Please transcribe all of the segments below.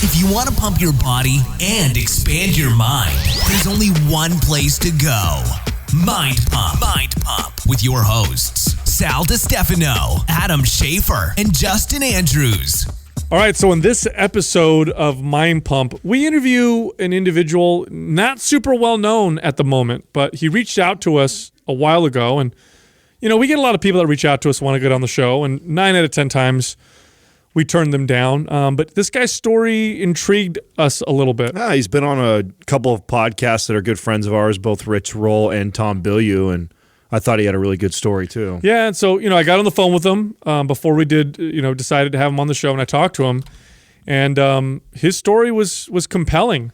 If you want to pump your body and expand your mind, there's only one place to go. Mind Pump. Mind Pump with your hosts, Sal DiStefano, Adam Schaefer, and Justin Andrews. All right, so in this episode of Mind Pump, we interview an individual not super well known at the moment, but he reached out to us a while ago. And, you know, we get a lot of people that reach out to us, want to get on the show, and 9 out of 10 times we turn them down. But this guy's story intrigued us a little bit. He's been on a couple of podcasts that are good friends of ours, both Rich Roll and Tom Bilyeu, and I thought he had a really good story too. Yeah, and so, I got on the phone with him before we did, decided to have him on the show, and I talked to him, and his story was compelling.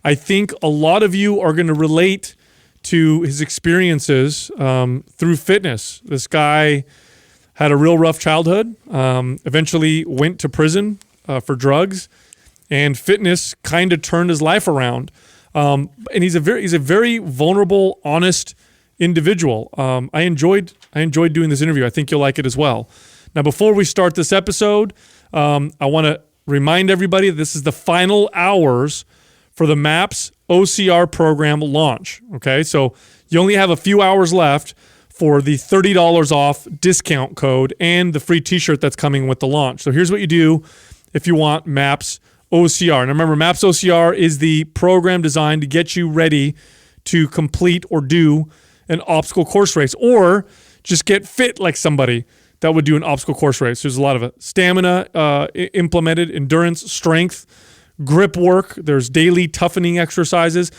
I think a lot of you are going to relate to his experiences through fitness. This guy had a real rough childhood, eventually went to prison for drugs, and fitness kind of turned his life around. And he's a very vulnerable, honest individual. I enjoyed doing this interview. I think you'll like it as well. Now, before we start this episode, I want to remind everybody that this is the final hours for the MAPS OCR program launch. Okay, so you only have a few hours left for the $30 off discount code and the free t-shirt that's coming with the launch. So here's what you do if you want MAPS OCR. And remember, MAPS OCR is the program designed to get you ready to complete or do an obstacle course race, or just get fit like somebody that would do an obstacle course race. There's a lot of stamina implemented, endurance, strength, grip work. There's daily toughening exercises.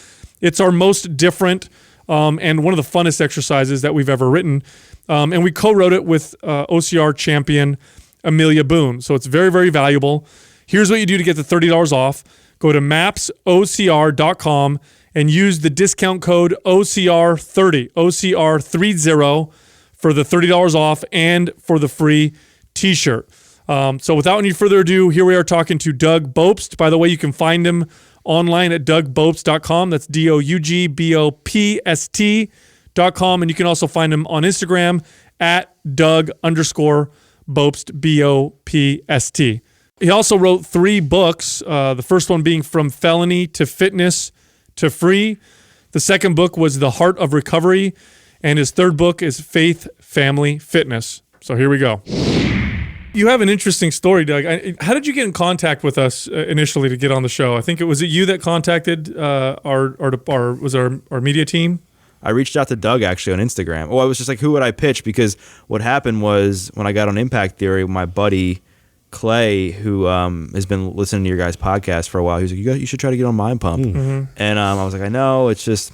It's our most different and one of the funnest exercises that we've ever written. And we co-wrote it with OCR champion Amelia Boone. So it's very, very valuable. Here's what you do to get the $30 off. Go to mapsocr.com and use the discount code OCR30, OCR30 for the $30 off and for the free t-shirt. So without any further ado, here we are talking to Doug Bopst. By the way, you can find him online at DougBopst.com. That's DougBopst.com. And you can also find him on Instagram at Doug_Bopst, Bopst. He also wrote 3 books, the first one being From Felony to Fitness to Free. The second book was The Heart of Recovery. And his third book is Faith, Family, Fitness. So here we go. You have an interesting story, Doug. How did you get in contact with us initially to get on the show? I think was it you that contacted our media team? I reached out to Doug actually on Instagram. I was just like, who would I pitch? Because what happened was when I got on Impact Theory, my buddy Clay, who has been listening to your guys' podcast for a while, he was like, you should try to get on Mind Pump. Mm-hmm. And I was like, I know, it's just...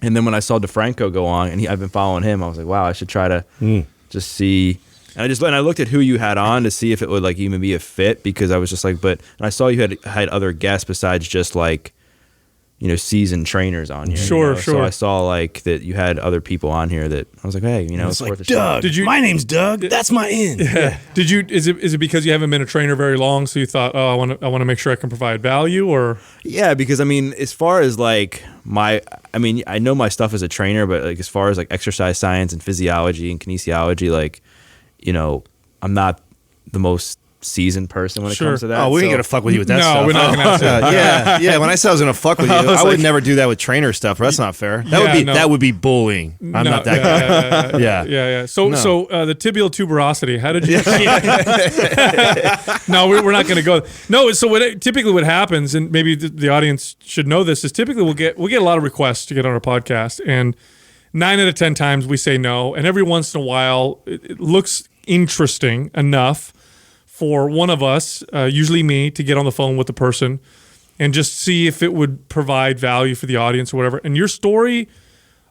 And then when I saw DeFranco go on, and I've been following him, I was like, wow, I should try to just see... And I looked at who you had on to see if it would like even be a fit, because I was just like, and I saw you had other guests besides just like, seasoned trainers on here. Sure. So I saw like that you had other people on here that I was like, hey, it's like, worth a Doug, shot. my name's Doug. That's my in. Yeah. Is it because you haven't been a trainer very long, so you thought, I want to make sure I can provide value, or? Yeah, because as far as like I know my stuff as a trainer, but like as far as like exercise science and physiology and kinesiology, like, I'm not the most seasoned person when it comes to that. Oh, we ain't gonna fuck with you with that stuff. No, we're not gonna have to. Yeah. When I said I was gonna fuck with you, I would never do that with trainer stuff. That's not fair. That would be bullying. I'm not that guy. Yeah. So the tibial tuberosity. How did you? No, we're not gonna go. No. So typically what happens, and maybe the audience should know this, is typically we'll get a lot of requests to get on our podcast, and 9 out of 10 times we say no, and every once in a while it looks interesting enough for one of us, usually me, to get on the phone with the person and just see if it would provide value for the audience or whatever. And your story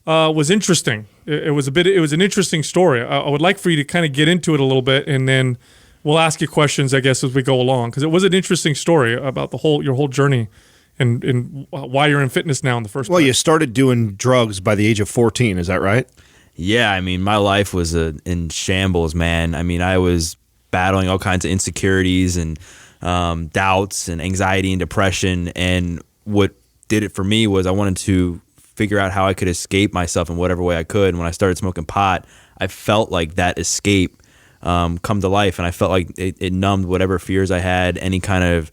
was interesting. It was an interesting story. I would like for you to kind of get into it a little bit, and then we'll ask you questions, I guess, as we go along, because it was an interesting story about your whole journey and why you're in fitness now in the first place. Well, you started doing drugs by the age of 14, is that right? Yeah, my life was in shambles, man. I was battling all kinds of insecurities and doubts and anxiety and depression. And what did it for me was I wanted to figure out how I could escape myself in whatever way I could. And when I started smoking pot, I felt like that escape come to life. And I felt like it numbed whatever fears I had, any kind of,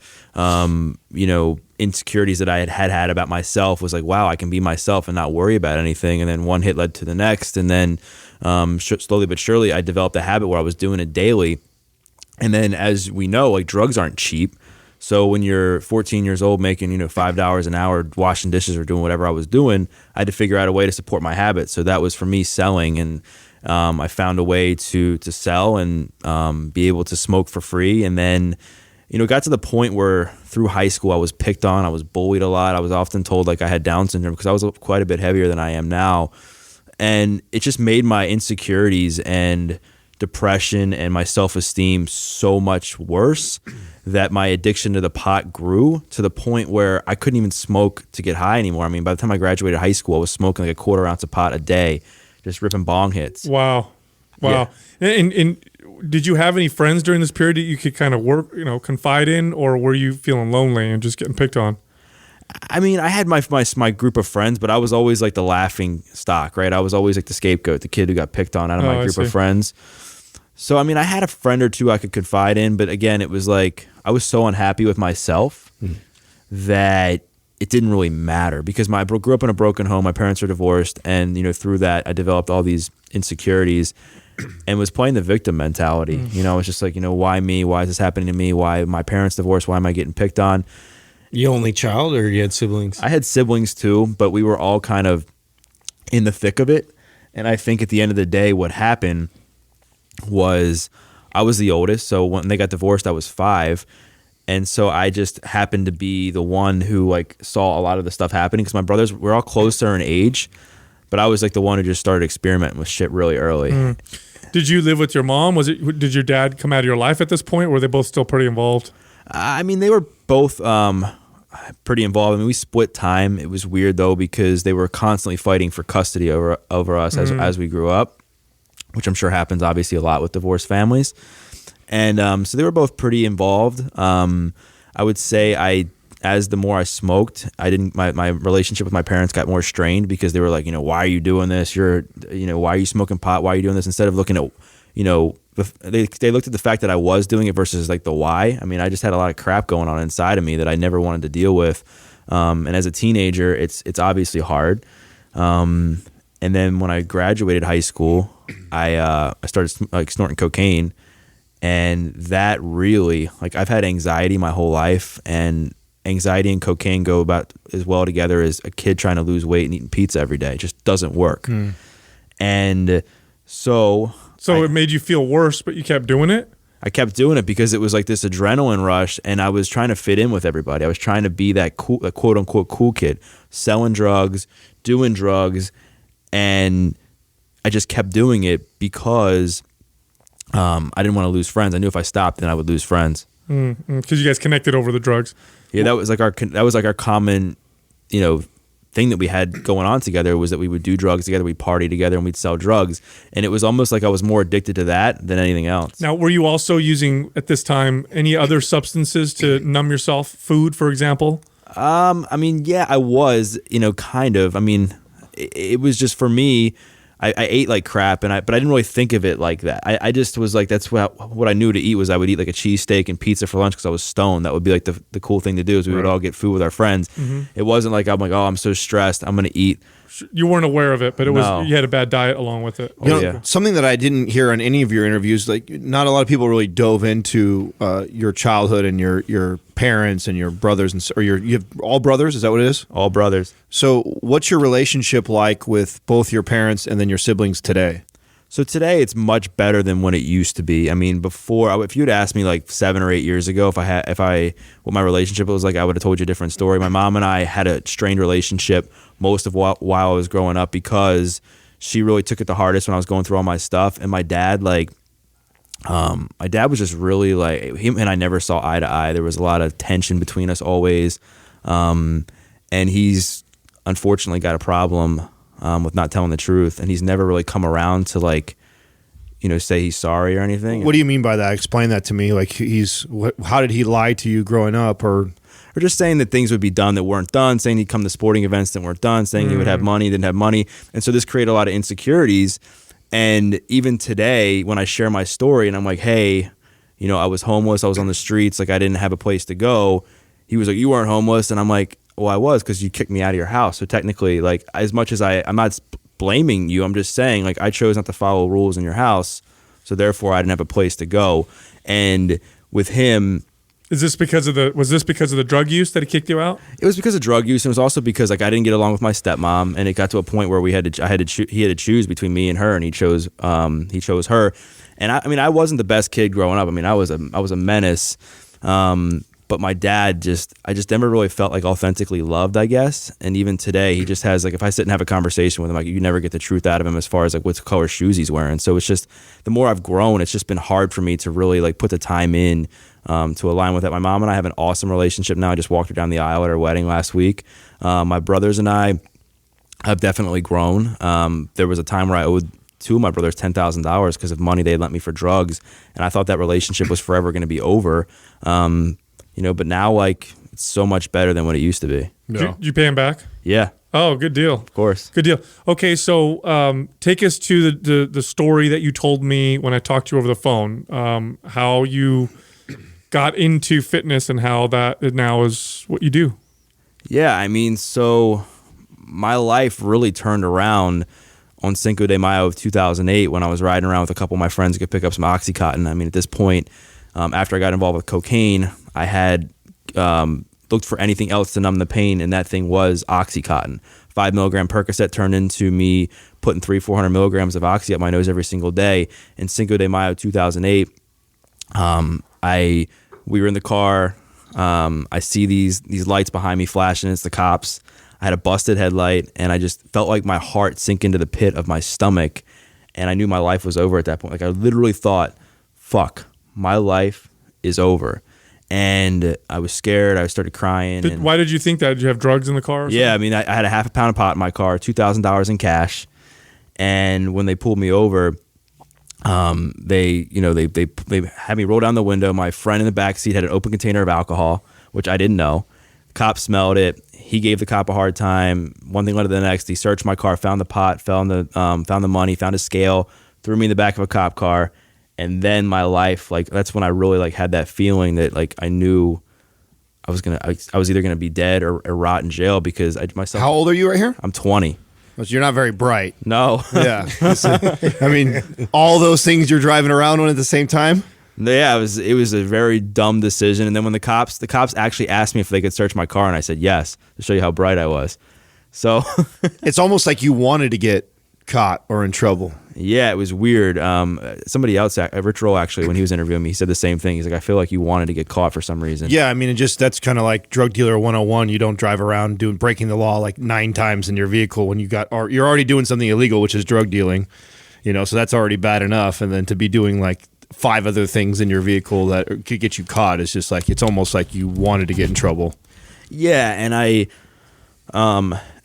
insecurities that I had about myself. Was like, wow, I can be myself and not worry about anything. And then one hit led to the next. And then slowly but surely, I developed a habit where I was doing it daily. And then, as we know, like, drugs aren't cheap. So when you're 14 years old making, $5 an hour washing dishes or doing whatever I was doing, I had to figure out a way to support my habit. So that was for me selling, and I found a way to sell and be able to smoke for free. And then, it got to the point where through high school I was picked on, I was bullied a lot. I was often told like I had Down syndrome because I was quite a bit heavier than I am now. And it just made my insecurities and depression and my self-esteem so much worse that my addiction to the pot grew to the point where I couldn't even smoke to get high anymore. I mean, by the time I graduated high school, I was smoking like a quarter ounce of pot a day, just ripping bong hits. Wow. Yeah. And did you have any friends during this period that you could kind of work, confide in, or were you feeling lonely and just getting picked on? I mean, I had my group of friends, but I was always like the laughing stock, right? I was always like the scapegoat, the kid who got picked on out of my group of friends. So, I mean, I had a friend or two I could confide in, but again, it was like I was so unhappy with myself that it didn't really matter because I grew up in a broken home. My parents are divorced, and through that, I developed all these insecurities and was playing the victim mentality. It's just like, why me? Why is this happening to me? Why my parents divorced? Why am I getting picked on? You only child, or you had siblings? I had siblings too, but we were all kind of in the thick of it. And I think at the end of the day, what happened was I was the oldest. So when they got divorced, I was 5. And so I just happened to be the one who like saw a lot of the stuff happening because my brothers were all closer in age, but I was like the one who just started experimenting with shit really early. Did you live with your mom? Did your dad come out of your life at this point? Or were they both still pretty involved? I mean, they were both pretty involved. I mean, we split time. It was weird though because they were constantly fighting for custody over us as we grew up, which I'm sure happens obviously a lot with divorced families. And so they were both pretty involved. I would say as the more I smoked, my relationship with my parents got more strained because they were like, why are you doing this? Why are you smoking pot? Why are you doing this? Instead of looking at, they looked at the fact that I was doing it versus like the why. I mean, I just had a lot of crap going on inside of me that I never wanted to deal with. And as a teenager, it's obviously hard. And then when I graduated high school, I started like snorting cocaine. And that really, like, I've had anxiety my whole life, and anxiety and cocaine go about as well together as a kid trying to lose weight and eating pizza every day. It just doesn't work. And so it made you feel worse, but you kept doing it? I kept doing it because it was like this adrenaline rush, and I was trying to fit in with everybody. I was trying to be that cool, that quote unquote cool kid, selling drugs, doing drugs, and I just kept doing it because I didn't want to lose friends. I knew if I stopped, then I would lose friends. Because you guys connected over the drugs. Yeah, that was like our common, thing that we had going on together was that we would do drugs together, we'd party together, and we'd sell drugs. And it was almost like I was more addicted to that than anything else. Now, were you also using at this time any other substances to numb yourself? Food, for example? I mean, yeah, I was, kind of. I mean, it was just for me. I ate like crap, but I didn't really think of it like that. I just was like, that's what I knew to eat was I would eat like a cheesesteak and pizza for lunch because I was stoned. That would be like the cool thing to do is we would all get food with our friends. It wasn't like I'm like, oh, I'm so stressed, I'm going to eat. You weren't aware of it, but you had a bad diet along with it. Something that I didn't hear on any of your interviews, like not a lot of people really dove into your childhood and your parents and your brothers or you have all brothers. Is that what it is? All brothers. So what's your relationship like with both your parents and then your siblings today? So today it's much better than what it used to be. I mean, before, if you'd asked me like 7 or 8 years ago what my relationship was like, I would have told you a different story. My mom and I had a strained relationship most of while I was growing up because she really took it the hardest when I was going through all my stuff. And my dad, my dad was just really like, him and I never saw eye to eye. There was a lot of tension between us always. And he's unfortunately got a problem with not telling the truth, and he's never really come around to say he's sorry or anything. What do you mean by that? Explain that to me. Like how did he lie to you growing up, or just saying that things would be done that weren't done, saying he'd come to sporting events that weren't done, saying he would have money, didn't have money, and so this created a lot of insecurities. And even today, when I share my story and I'm like, hey, you know, I was homeless, I was on the streets, like I didn't have a place to go. He was like, you weren't homeless. And I'm like, well, I was, because you kicked me out of your house. So technically, like, as much as I'm not blaming you, I'm just saying, like, I chose not to follow rules in your house. So therefore, I didn't have a place to go. And with him, was this because of the drug use that he kicked you out? it was because of drug use, and it was also because like I didn't get along with my stepmom, and it got to a point where he had to choose between me and her, and he chose her. And I mean, I wasn't the best kid growing up. I mean, I was a menace. But my dad I just never really felt like authentically loved, I guess. And even today, he just has like, if I sit and have a conversation with him, like you never get the truth out of him as far as like what color shoes he's wearing. So it's just, the more I've grown, it's just been hard for me to really like put the time in to align with that. My mom and I have an awesome relationship now. I just walked her down the aisle at her wedding last week. My brothers and I have definitely grown. There was a time where I owed two of my brothers $10,000 because of money they had lent me for drugs, and I thought that relationship was forever going to be over. You know, but now like it's so much better than what it used to be. Did you pay him back? Yeah, Oh, good deal. of course. Good deal. Okay, so take us to the story that you told me when I talked to you over the phone. How you got into fitness and how that now is what you do. Yeah, I mean, so my life really turned around on Cinco de Mayo of 2008 when I was riding around with a couple of my friends who could pick up some Oxycontin. I mean, at this point, after I got involved with cocaine, I had looked for anything else to numb the pain, and that thing was Oxycontin. 5 milligram Percocet turned into me putting 300-400 milligrams of Oxy up my nose every single day. And Cinco de Mayo 2008, we were in the car. I see these lights behind me flashing. It's the cops. I had a busted headlight, and I just felt like my heart sink into the pit of my stomach, and I knew my life was over at that point. Like I literally thought, fuck, my life is over. And I was scared. I started crying. Why did you think that? Did you have drugs in the car? Or yeah, I mean, I had a half a pound of pot in my car, $2,000 in cash. And when they pulled me over, they had me roll down the window. My friend in the back seat had an open container of alcohol, which I didn't know. Cop smelled it. He gave the cop a hard time. One thing led to the next. He searched my car, found the pot, found the money, found a scale, threw me in the back of a cop car. And then my life, like, that's when I really like had that feeling that like I knew I was either gonna be dead or rot in jail because myself. How old are you right here? I'm 20. Well, you're not very bright. No. Yeah. I mean, all those things you're driving around on at the same time. Yeah, it was a very dumb decision. And then when the cops actually asked me if they could search my car, and I said yes to show you how bright I was. So it's almost like you wanted to get caught or in trouble. Yeah, it was weird. Somebody else, Rich Roll, actually, when he was interviewing me, he said the same thing. He's like, I feel like you wanted to get caught for some reason. Yeah, I mean, that's kind of like drug dealer 101. You don't drive around breaking the law like 9 times in your vehicle when you're already doing something illegal, which is drug dealing. You know, so that's already bad enough, and then to be doing like 5 other things in your vehicle that could get you caught is just like, it's almost like you wanted to get in trouble. Yeah, and I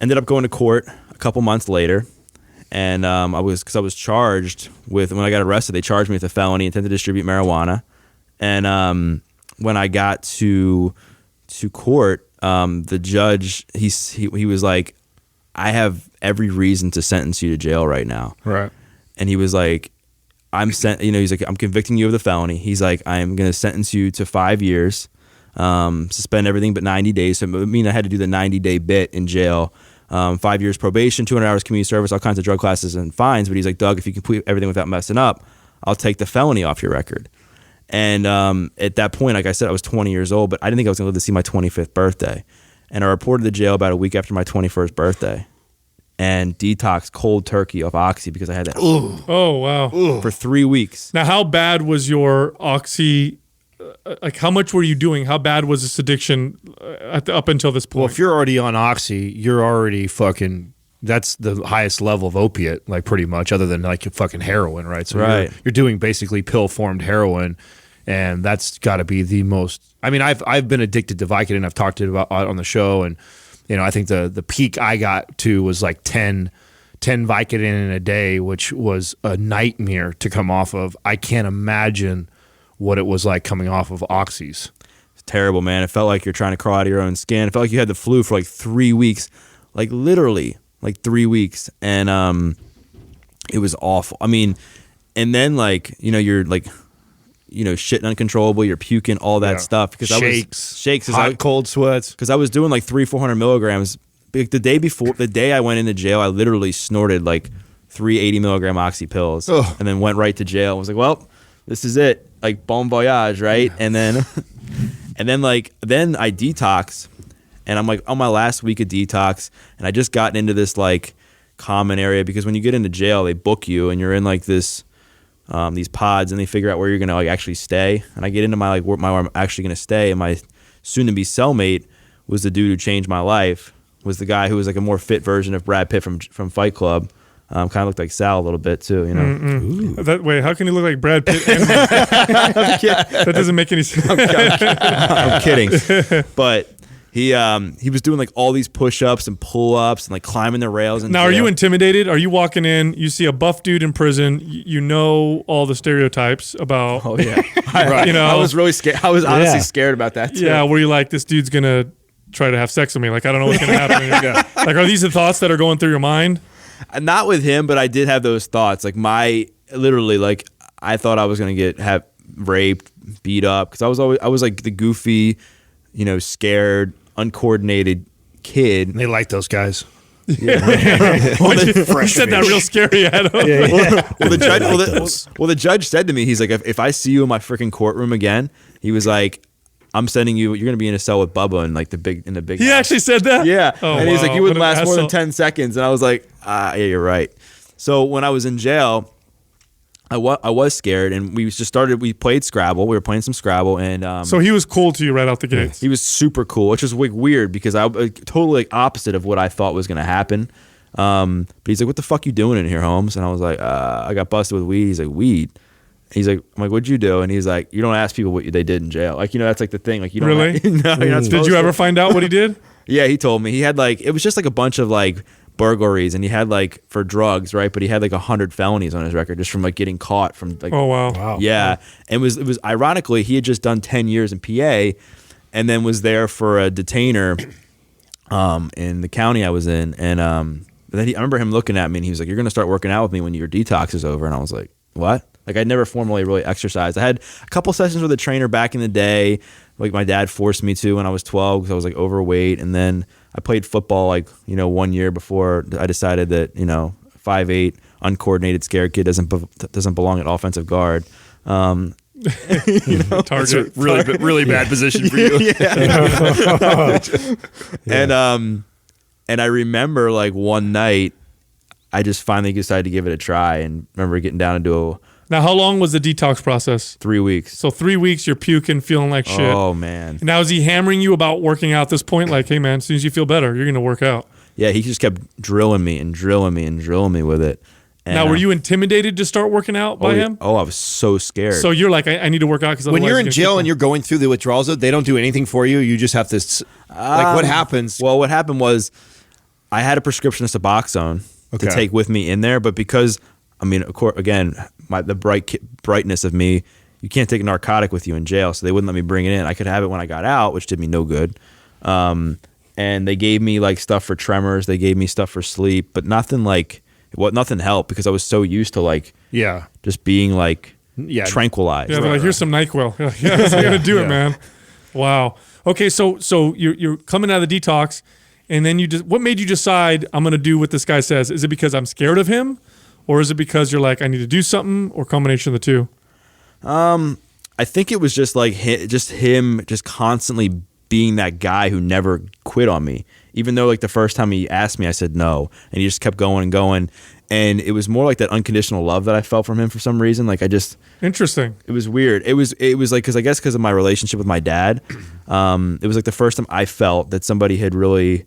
ended up going to court a couple months later. And I was charged with, when I got arrested, they charged me with a felony, intent to distribute marijuana. And when I got to court, the judge, he was like, I have every reason to sentence you to jail right now. Right. And he was like, he's like, I'm convicting you of the felony. He's like, I'm going to sentence you to 5 years, suspend everything but 90 days. So it mean I had to do the 90-day bit in jail. 5 years probation, 200 hours community service, all kinds of drug classes and fines. But he's like, Doug, if you complete everything without messing up, I'll take the felony off your record. And at that point, like I said, I was 20 years old, but I didn't think I was going to live to see my 25th birthday. And I reported to jail about a week after my 21st birthday and detoxed cold turkey off Oxy because I had that. Oh, wow. For 3 weeks. Now, how bad was your Oxy? Like, how much were you doing? How bad was this addiction up until this point? Well, if you're already on Oxy, you're already fucking, that's the highest level of opiate, like pretty much, other than like fucking heroin, right? So right. You're doing basically pill-formed heroin, and that's got to be the most, I mean, I've been addicted to Vicodin. I've talked about on the show, and you know, I think the peak I got to was like 10 Vicodin in a day, which was a nightmare to come off of. I can't imagine what it was like coming off of Oxys. It's terrible, man. It felt like you're trying to crawl out of your own skin. It felt like you had the flu for like 3 weeks, like literally like 3 weeks. And It was awful. I mean, and then like, you're like, shitting uncontrollable, you're puking, all that stuff. Because shakes, hot, cold sweats. Because I was doing like 400 milligrams. Like the day I went into jail, I literally snorted like 380 milligram oxy pills, and then went right to jail. I was like, well, this is it. Like bon voyage, right? And then, then I detox, and I'm like on my last week of detox, and I just gotten into this like common area because when you get into jail, they book you, and you're in like this. These pods, and they figure out where you're gonna like actually stay. And I get into my where I'm actually gonna stay, and my soon-to-be cellmate was the dude who changed my life. Was the guy who was like a more fit version of Brad Pitt from Fight Club. Kind of looked like Sal a little bit too, Wait, how can he look like Brad Pitt? That doesn't make any sense. I'm kidding, but. He was doing like all these push-ups and pull-ups and like climbing the rails. Now, are you intimidated? Are you walking in, you see a buff dude in prison, you know all the stereotypes about. Oh yeah, right. I was really scared. I was honestly scared about that too. Yeah, where you like, this dude's gonna try to have sex with me. Like, I don't know what's gonna happen. Like, are these the thoughts that are going through your mind? Not with him, but I did have those thoughts. Like literally, like I thought I was gonna have raped, beat up because I was like the goofy, scared, uncoordinated kid. They like those guys. Yeah. You said that real scary, Adam. The judge said to me, he's like, if I see you in my freaking courtroom again, he was like, I'm sending you. You're gonna be in a cell with Bubba in the big. He house. actually said that. Yeah, and he's like, you wouldn't last more than asshole. 10 seconds, and I was like, yeah, you're right. So when I was in jail, I was scared, and we played Scrabble. We were playing some Scrabble, and so he was cool to you right out the gates. He was super cool, which was like weird because I totally opposite of what I thought was going to happen. But he's like, "What the fuck you doing in here, Holmes?" And I was like, "I got busted with weed." He's like, "Weed?" He's like, "I'm like, what'd you do?" And he's like, "You don't ask people what they did in jail. Like, that's like the thing. Like, you don't really? No, you're not supposed Did you ever find out what he did? Yeah, he told me. He had like it was just like a bunch of like burglaries, and he had like for drugs, right? But he had like 100 felonies on his record just from like getting caught from like. Oh wow! Yeah, and it was ironically he had just done 10 years in PA, and then was there for a detainer, in the county I was in, and then I remember him looking at me, and he was like, "You're gonna start working out with me when your detox is over," and I was like, "What?" Like I'd never formally really exercised. I had a couple sessions with a trainer back in the day, like my dad forced me to when I was 12 because I was like overweight, and then I played football like 1 year before I decided that 5'8" uncoordinated scared kid doesn't belong at offensive guard. That's a really bad position for you. And I remember like one night I just finally decided to give it a try, and remember getting down into Now, how long was the detox process? 3 weeks. So 3 weeks, you're puking, feeling like shit. Oh, man. Now, is he hammering you about working out at this point? Like, hey, man, as soon as you feel better, you're going to work out. Yeah, he just kept drilling me with it. And, now, were you intimidated to start working out by him? Oh, I was so scared. So you're like, I need to work out because when you're in jail and you're going through the withdrawals, they don't do anything for you. You just have to, like, what happens? Well, what happened was I had a prescription of Suboxone to take with me in there, but because, I mean, of course, again, the brightness of me, you can't take a narcotic with you in jail, so they wouldn't let me bring it in. I could have it when I got out, which did me no good. And they gave me like stuff for tremors, they gave me stuff for sleep, but nothing helped because I was so used to like just being like tranquilized. Yeah, they're like, here's some NyQuil. Yeah, that's gonna do it, man. Wow. Okay, so you're coming out of the detox, and then what made you decide I'm gonna do what this guy says? Is it because I'm scared of him? Or is it because you're like, I need to do something, or combination of the two? I think it was just like him just constantly being that guy who never quit on me. Even though like the first time he asked me, I said no. And he just kept going and going. And it was more like that unconditional love that I felt from him for some reason. Like Interesting. It was weird. It was like, because of my relationship with my dad, it was like the first time I felt that somebody had really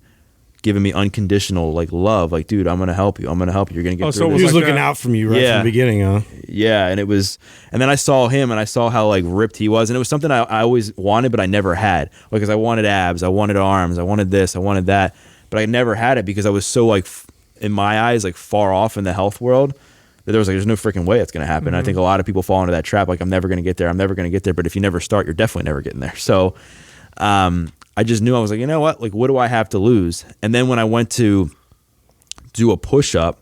giving me unconditional like love, like, dude, I'm gonna help you. You're gonna get through this. He was looking out from you from the beginning, huh? Yeah, and then I saw him, and I saw how like ripped he was, and it was something I always wanted, but I never had. Like, because I wanted abs, I wanted arms, I wanted this, I wanted that, but I never had it because I was so like, in my eyes, like far off in the health world that there was like, there's no freaking way it's gonna happen. Mm-hmm. I think a lot of people fall into that trap, like I'm never gonna get there. But if you never start, you're definitely never getting there. So, I just knew, I was like, you know what? Like, what do I have to lose? And then when I went to do a push-up,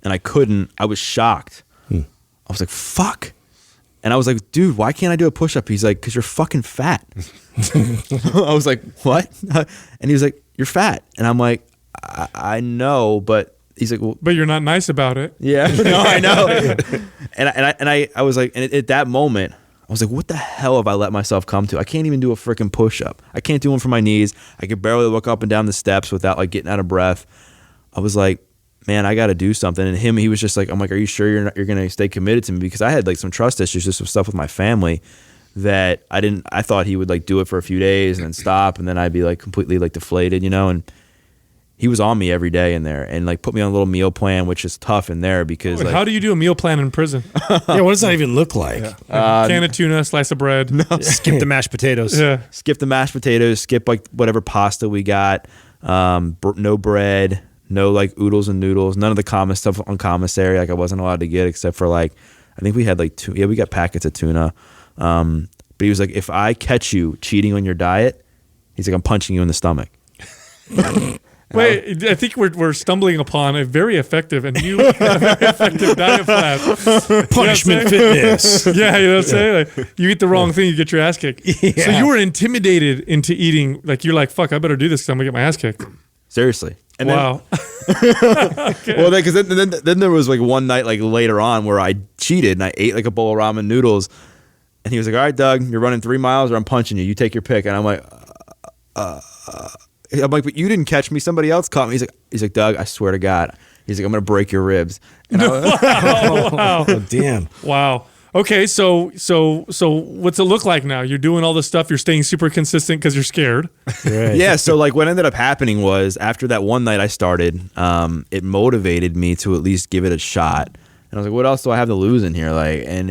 and I couldn't. I was shocked. I was like, fuck. And I was like, dude, why can't I do a push-up? He's like, because you're fucking fat. I was like, what? And he was like, you're fat. And I'm like, I know, but he's like, well, but you're not nice about it. Yeah, no, I know. and I was like, and at that moment, I was like, what the hell have I let myself come to? I can't even do a freaking push-up. I can't do one for my knees. I could barely walk up and down the steps without like getting out of breath. I was like, man, I got to do something. And he was just like, I'm like, are you sure you're going to stay committed to me? Because I had like some trust issues, just some stuff with my family that I thought he would like do it for a few days and then stop. And then I'd be like completely like deflated, and he was on me every day in there and like put me on a little meal plan, which is tough in there because how do you do a meal plan in prison? Yeah, what does that even look like? Can of tuna, slice of bread. No. Skip the mashed potatoes. Yeah. Skip the mashed potatoes, skip like whatever pasta we got, no bread, no like oodles and noodles, none of the common stuff on commissary. Like I wasn't allowed to get except for like, I think we had like we got packets of tuna. But he was like, if I catch you cheating on your diet, he's like, I'm punching you in the stomach. Wait, I think we're stumbling upon a very effective and new effective diet plan. Punishment fitness. Yeah, you know what I'm saying? Like, you eat the wrong thing, you get your ass kicked. Yeah. So you were intimidated into eating, like you're like, fuck, I better do this because I'm going to get my ass kicked. Seriously. And wow. Well, because then there was like one night like later on where I cheated and I ate like a bowl of ramen noodles. And he was like, all right, Doug, you're running 3 miles or I'm punching you. You take your pick. And I'm like, but you didn't catch me. Somebody else caught me. He's like, Doug, I swear to God. He's like, I'm going to break your ribs. And Wow. Oh, damn. Wow. Okay, so what's it look like now? You're doing all this stuff. You're staying super consistent because you're scared. Right. Yeah, so like what ended up happening was after that one night I started, it motivated me to at least give it a shot. And I was like, what else do I have to lose in here? Like, and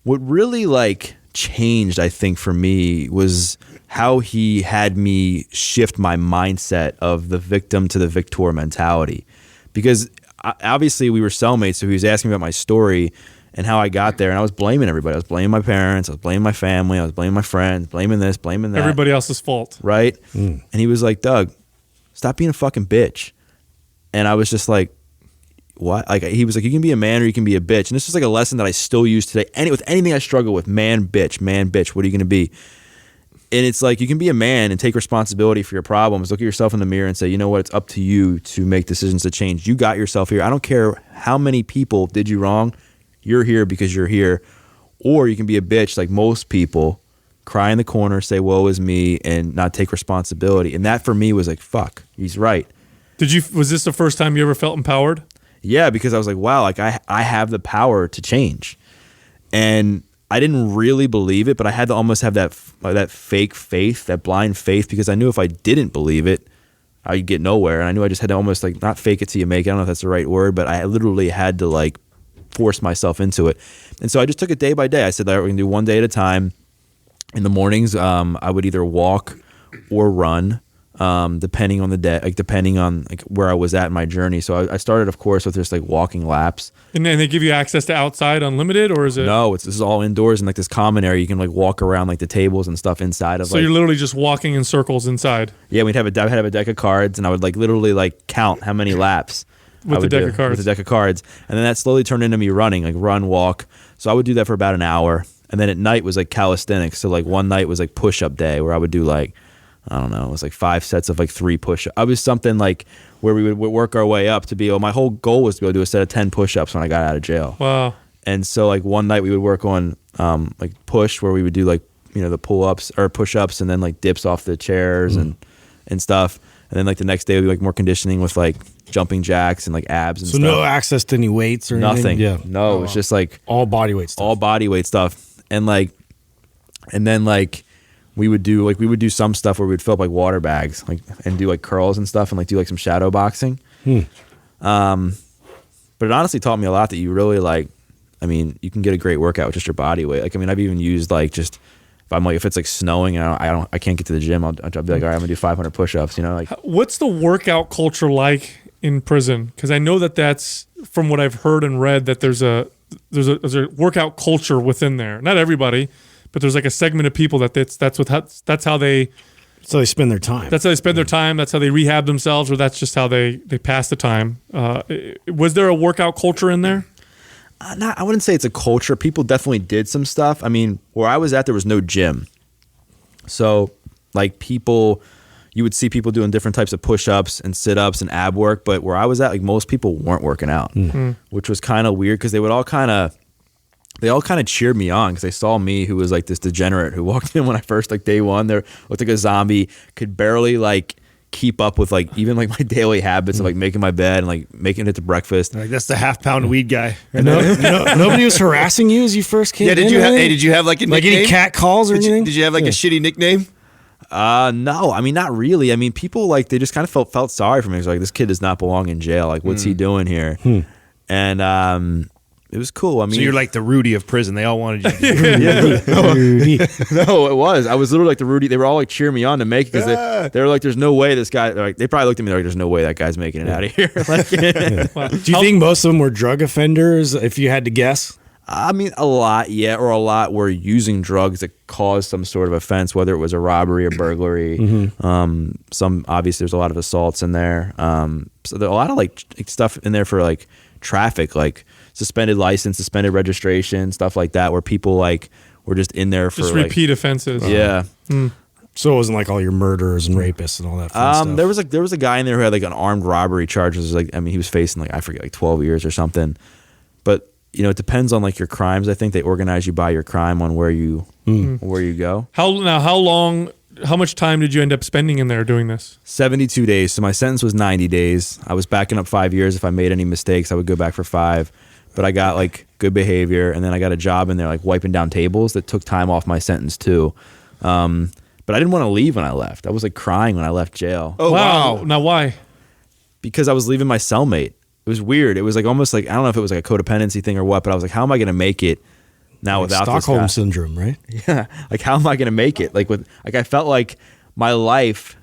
what really like changed, I think, for me was how he had me shift my mindset of the victim to the victor mentality. Because obviously we were cellmates, so he was asking me about my story and how I got there, and I was blaming everybody. I was blaming my parents, I was blaming my family, I was blaming my friends, blaming this, blaming that. Everybody else's fault. Right? And he was like, Doug, stop being a fucking bitch. And I was just like, what? Like, he was like, you can be a man or you can be a bitch. And this is like a lesson that I still use today. With anything I struggle with, man, bitch, what are you going to be? And it's like, you can be a man and take responsibility for your problems. Look at yourself in the mirror and say, you know what? It's up to you to make decisions to change. You got yourself here. I don't care how many people did you wrong. You're here because you're here. Or you can be a bitch like most people, cry in the corner, say, woe is me, and not take responsibility. And that for me was like, fuck, he's right. Was this the first time you ever felt empowered? Yeah, because I was like, wow, like I have the power to change. And I didn't really believe it, but I had to almost have that fake faith, that blind faith, because I knew if I didn't believe it, I'd get nowhere. And I knew I just had to almost like not fake it till you make it. I don't know if that's the right word, but I literally had to like force myself into it. And so I just took it day by day. I said, all right, we're going to do one day at a time. In the mornings, I would either walk or run, depending on the day, like depending on like where I was at in my journey. So I started, of course, with just like walking laps. And then they give you access to outside unlimited, or is it? No, this is all indoors and like this common area. You can like walk around like the tables and stuff inside of. So you're literally just walking in circles inside. Yeah, I'd have a deck of cards, and I would like literally like count how many laps with the deck of cards. With the deck of cards, and then that slowly turned into me running, like run, walk. So I would do that for about an hour, and then at night was like calisthenics. So like one night was like push-up day, where I would do like, I don't know, it was like 5 sets of like 3 push-ups. I was something like where we would work our way up to be. My whole goal was to be able to do a set of 10 push-ups when I got out of jail. Wow. And so like one night we would work on like push, where we would do like, you know, the pull-ups or push-ups, and then like dips off the chairs and stuff. And then like the next day would be like more conditioning with like jumping jacks and like abs and stuff. So no access to any weights or anything? Nothing. Yeah. No, it was just like all body weight stuff. All body weight stuff. And then we would do some stuff where we'd fill up like water bags, like, and do like curls and stuff, and like do like some shadow boxing. But it honestly taught me a lot that you really like, I mean, you can get a great workout with just your body weight. Like, I mean, I've even used like just, if it's like snowing and I can't get to the gym, I'll be like, all right, I'm gonna do 500 push-ups, you know, like. What's the workout culture like in prison? Because I know that's from what I've heard and read, that there's a workout culture within there. Not everybody, but there's like a segment of people that's how they So they spend their time. That's how they spend their time. That's how they rehab themselves, or that's just how they pass the time. Was there a workout culture in there? I wouldn't say it's a culture. People definitely did some stuff. I mean, where I was at, there was no gym. So, like, you would see people doing different types of push-ups and sit-ups and ab work. But where I was at, like, most people weren't working out, which was kind of weird because they all kind of cheered me on because they saw me, who was like this degenerate who walked in when I first, like, day one, there looked like a zombie, could barely like keep up with like even like my daily habits of like making my bed and like making it to breakfast. Like, that's the half-pound weed guy. Nobody was harassing you as you first came. Yeah, did you have like a like nickname? any cat calls or anything? Did you have like a shitty nickname? No, I mean, not really. I mean, people like, they just kind of felt sorry for me. It was like, this kid does not belong in jail. Like, what's he doing here? And it was cool. I mean, So you're like the Rudy of prison. They all wanted you to No, it was. I was literally like the Rudy. They were all like cheering me on to make it because they were like, "There's no way this guy." Like, they probably looked at me like, "There's no way that guy's making it out of here." Like, Do you think most of them were drug offenders, if you had to guess? I mean, a lot, yeah, or a lot were using drugs that caused some sort of offense, whether it was a robbery or burglary. Some, obviously, there's a lot of assaults in there. So there are a lot of like stuff in there for like traffic, like suspended license, suspended registration, stuff like that, where people like were just in there for Just like, repeat offenses. Yeah. So it wasn't like all your murderers and rapists and all that fun stuff. There was a guy in there who had like an armed robbery charge. It was like, I mean, he was facing like, I forget, like 12 years or something. But you know, it depends on like your crimes. I think they organize you by your crime on where you go. How much time did you end up spending in there doing this? 72 days. So my sentence was 90 days. I was backing up 5 years. If I made any mistakes, I would go back for 5. But I got like good behavior, and then I got a job in there like wiping down tables that took time off my sentence too. But I didn't want to leave when I left. I was like crying when I left jail. Oh, wow. Now why? Because I was leaving my cellmate. It was weird. It was like almost like, I don't know if it was like a codependency thing or what, but I was like, how am I going to make it now without Stockholm this guy? syndrome, right? Yeah. Like, how am I going to make it? Like I felt like my life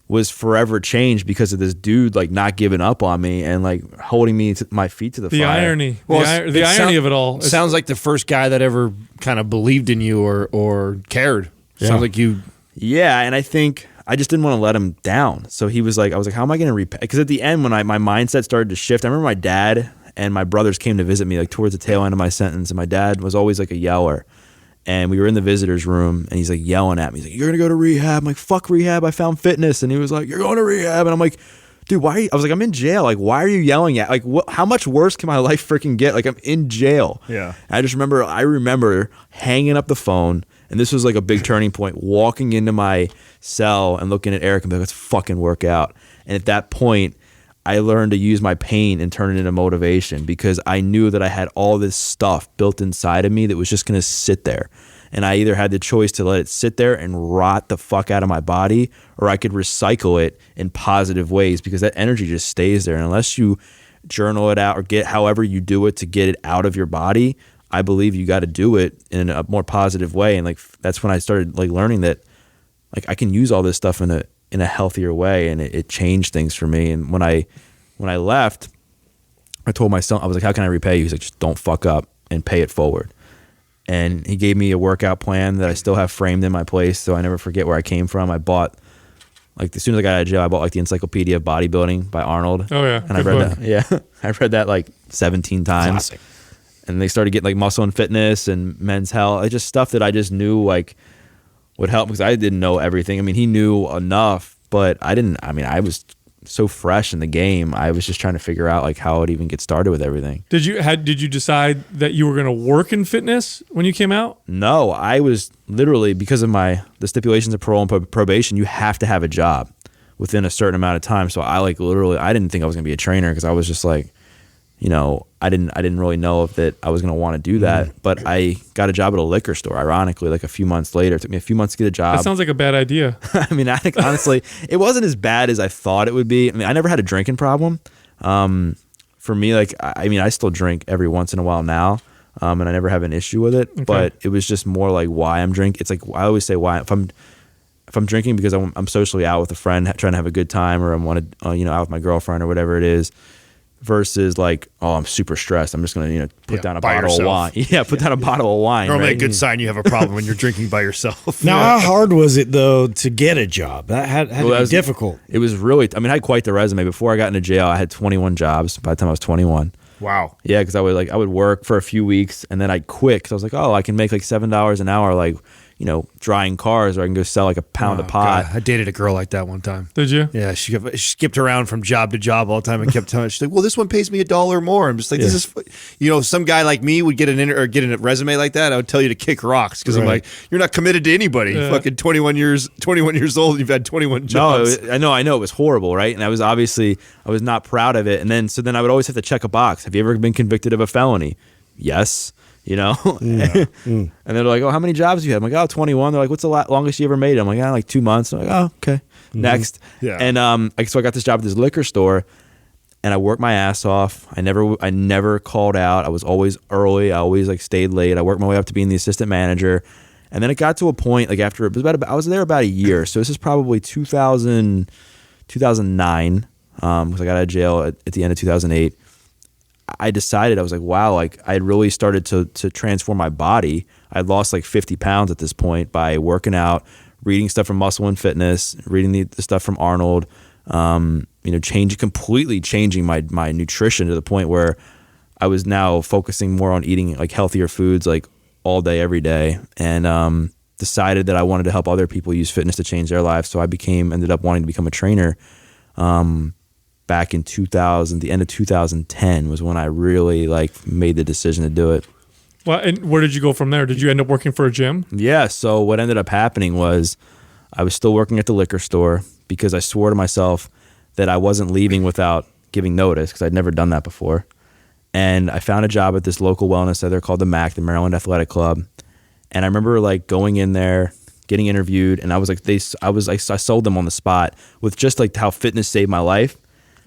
was forever changed because of this dude like not giving up on me and like holding me to my feet to the The fire. irony. Well, The irony of it all. is- Sounds like the first guy that ever kind of believed in you or cared. Yeah. Sounds like you. Yeah, and I think I just didn't want to let him down. So he was like, I was like, how am I going to repay? Because at the end, when my mindset started to shift, I remember my dad and my brothers came to visit me like towards the tail end of my sentence, and my dad was always like a yeller. And we were in the visitor's room, and he's like yelling at me. He's like, "You're gonna go to rehab." I'm like, "Fuck rehab! I found fitness." And he was like, "You're going to rehab." And I'm like, "Dude, why?" I was like, "I'm in jail. Like, why are you yelling at? Like, how much worse can my life freaking get? Like, I'm in jail." Yeah. And I remember hanging up the phone, and this was like a big turning point. Walking into my cell and looking at Eric and being like, "Let's fucking work out." And at that point, I learned to use my pain and turn it into motivation because I knew that I had all this stuff built inside of me that was just going to sit there. And I either had the choice to let it sit there and rot the fuck out of my body, or I could recycle it in positive ways because that energy just stays there. And unless you journal it out or get however you do it to get it out of your body, I believe you got to do it in a more positive way. And like, that's when I started like learning that like I can use all this stuff in a healthier way, and it changed things for me. And when I left, I told my son, I was like, "How can I repay you?" He's like, "Just don't fuck up and pay it forward." And he gave me a workout plan that I still have framed in my place, so I never forget where I came from. I bought, like, as soon as I got out of jail, I bought like the Encyclopedia of Bodybuilding by Arnold. Oh yeah, And I read that. Yeah, I read that like 17 times. Classic. And they started getting like Muscle and Fitness and Men's Health. It's just stuff that I just knew like would help because I didn't know everything. I mean, he knew enough, but I didn't. I mean, I was so fresh in the game. I was just trying to figure out like how I'd even get started with everything. Did you decide that you were going to work in fitness when you came out? No, I was literally, because of the stipulations of parole and probation, you have to have a job within a certain amount of time. So I like literally, I didn't think I was going to be a trainer because I was just like, you know, I didn't really know if that I was going to want to do that. But I got a job at a liquor store, ironically, like a few months later. It took me a few months to get a job. That sounds like a bad idea. I mean, I think honestly, it wasn't as bad as I thought it would be. I mean, I never had a drinking problem. For me, like, I mean, I still drink every once in a while now, and I never have an issue with it. Okay. But it was just more like why I'm drinking. It's like I always say why if I'm drinking because I'm socially out with a friend trying to have a good time, or I wanted out with my girlfriend or whatever it is. versus like, oh, I'm super stressed. I'm just going to, put down a by bottle yourself. of wine. Yeah, put down a bottle of wine. Normally right? a good sign you have a problem when you're drinking by yourself. Now, how hard was it though to get a job? That had to be difficult. It was really, I had quite the resume. Before I got into jail, I had 21 jobs by the time I was 21. Wow. Yeah, because I would work for a few weeks and then I'd quit because I was like, oh, I can make like $7 an hour, like, drying cars, or I can go sell like a pound of pot. God. I dated a girl like that one time. Did you? Yeah, she skipped around from job to job all the time and kept telling. She's like, "Well, this one pays me $1 more." I'm just like, "This is," some guy like me would get a resume like that. I would tell you to kick rocks because I'm like, "You're not committed to anybody." Yeah. Fucking 21 years old, you've had 21 jobs. No, I know it was horrible, right? And I was not proud of it. And then I would always have to check a box. Have you ever been convicted of a felony? Yes. And they're like, oh, how many jobs do you have? I'm like, oh, 21. They're like, what's the longest you ever made? I'm like, like 2 months. I'm like, oh, okay. Next. Yeah. And so I got this job at this liquor store and I worked my ass off. I never called out. I was always early. I always stayed late. I worked my way up to being the assistant manager. And then it got to a point after I was there about a year. So this is probably 2009 because I got out of jail at the end of 2008. I decided, I was like, wow, I had really started to transform my body. I had lost 50 pounds at this point by working out, reading stuff from Muscle and Fitness, reading the stuff from Arnold, completely changing my nutrition to the point where I was now focusing more on eating healthier foods all day, every day, and decided that I wanted to help other people use fitness to change their lives. So I ended up wanting to become a trainer. Back in the end of 2010 was when I really made the decision to do it. Well, and where did you go from there? Did you end up working for a gym? Yeah. So what ended up happening was I was still working at the liquor store because I swore to myself that I wasn't leaving without giving notice because I'd never done that before. And I found a job at this local wellness center called the MAC, the Maryland Athletic Club. And I remember going in there, getting interviewed, and I was I sold them on the spot with just how fitness saved my life.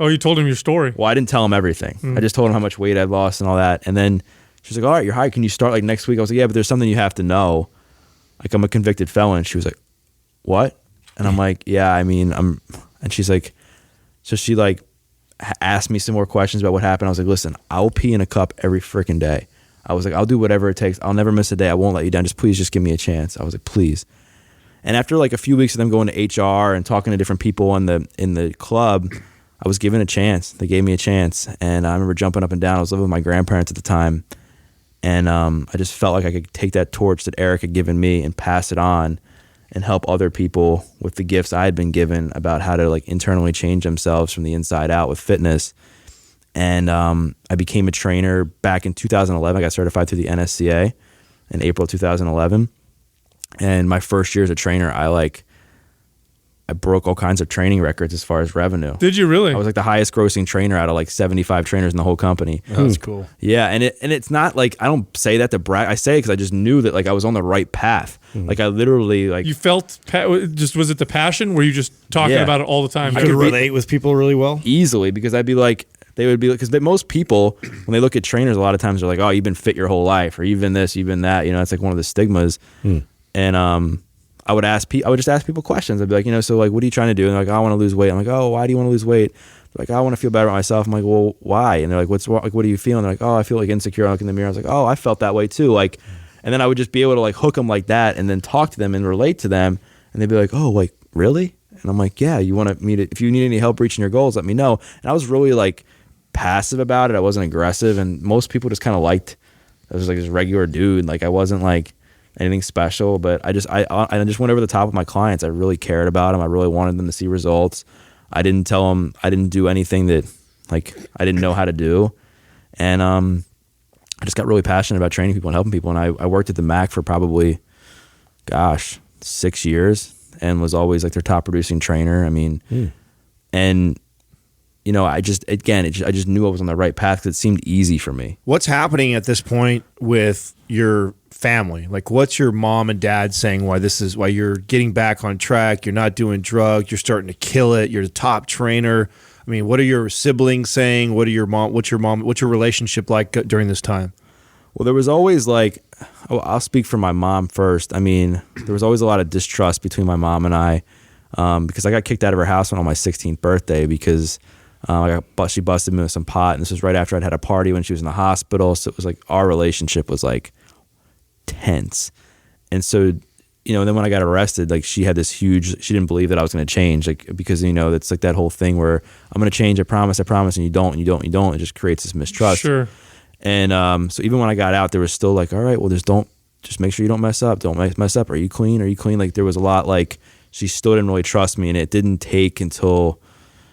Oh, you told him your story. Well, I didn't tell him everything. I just told him how much weight I'd lost and all that. And then she's like, all right, you're hired. Can you start next week? I was like, yeah, but there's something you have to know. I'm a convicted felon. She was like, what? And I'm like, yeah, and she's like, so she asked me some more questions about what happened. I was like, listen, I'll pee in a cup every freaking day. I was like, I'll do whatever it takes. I'll never miss a day. I won't let you down. Please just give me a chance. I was like, please. And after a few weeks of them going to HR and talking to different people in the club, I was given a chance. They gave me a chance. And I remember jumping up and down. I was living with my grandparents at the time. And I just felt like I could take that torch that Eric had given me and pass it on and help other people with the gifts I had been given about how to internally change themselves from the inside out with fitness. And I became a trainer back in 2011. I got certified through the NSCA in April 2011. And my first year as a trainer, I broke all kinds of training records as far as revenue. Did you really? I was the highest grossing trainer out of 75 trainers in the whole company. Oh, that's cool. Yeah, and it's not I don't say that to brag. I say it because I just knew that I was on the right path. I literally You felt was it the passion? Were you just talking about it all the time? You could relate with people really well? Easily, because I'd be they would be because most people when they look at trainers a lot of times they're like, oh, you've been fit your whole life, or you've been this, you've been that. It's one of the stigmas. And I would just ask people questions. I'd be like, so what are you trying to do? And they're like, oh, I want to lose weight. I'm like, oh, why do you want to lose weight? They're like, oh, I want to feel better about myself. I'm like, well, why? And they're like, what are you feeling? They're like, oh, I feel insecure. I look in the mirror. I was like, oh, I felt that way too. And then I would just be able to hook them like that and then talk to them and relate to them. And they'd be like, oh, really? And I'm like, yeah, you want me to, if you need any help reaching your goals, let me know. And I was really passive about it. I wasn't aggressive. And most people just kind of liked, I was this regular dude. I wasn't anything special, but I just went over the top with my clients. I really cared about them. I really wanted them to see results. I didn't tell them, I didn't do anything that I didn't know how to do. And I just got really passionate about training people and helping people. And I worked at the MAC for probably, 6 years and was always their top producing trainer. And I just knew I was on the right path because it seemed easy for me. What's happening at this point with your family? What's your mom and dad saying why you're getting back on track? You're not doing drugs. You're starting to kill it. You're the top trainer. What are your siblings saying? What's your relationship like during this time? Well, there was always I'll speak for my mom first. There was always a lot of distrust between my mom and I because I got kicked out of her house on my 16th birthday because She busted me with some pot, and this was right after I'd had a party when she was in the hospital. So it was like our relationship was like tense. And so, then when I got arrested, like she had this huge, she didn't believe that I was going to change, like, because, it's like that whole thing where I'm going to change, I promise, and you don't. It just creates this mistrust. Sure. And so even when I got out, there was still like, all right, well, just make sure you don't mess up. Don't mess up. Are you clean? Like there was a lot, like she still didn't really trust me, and it didn't take until.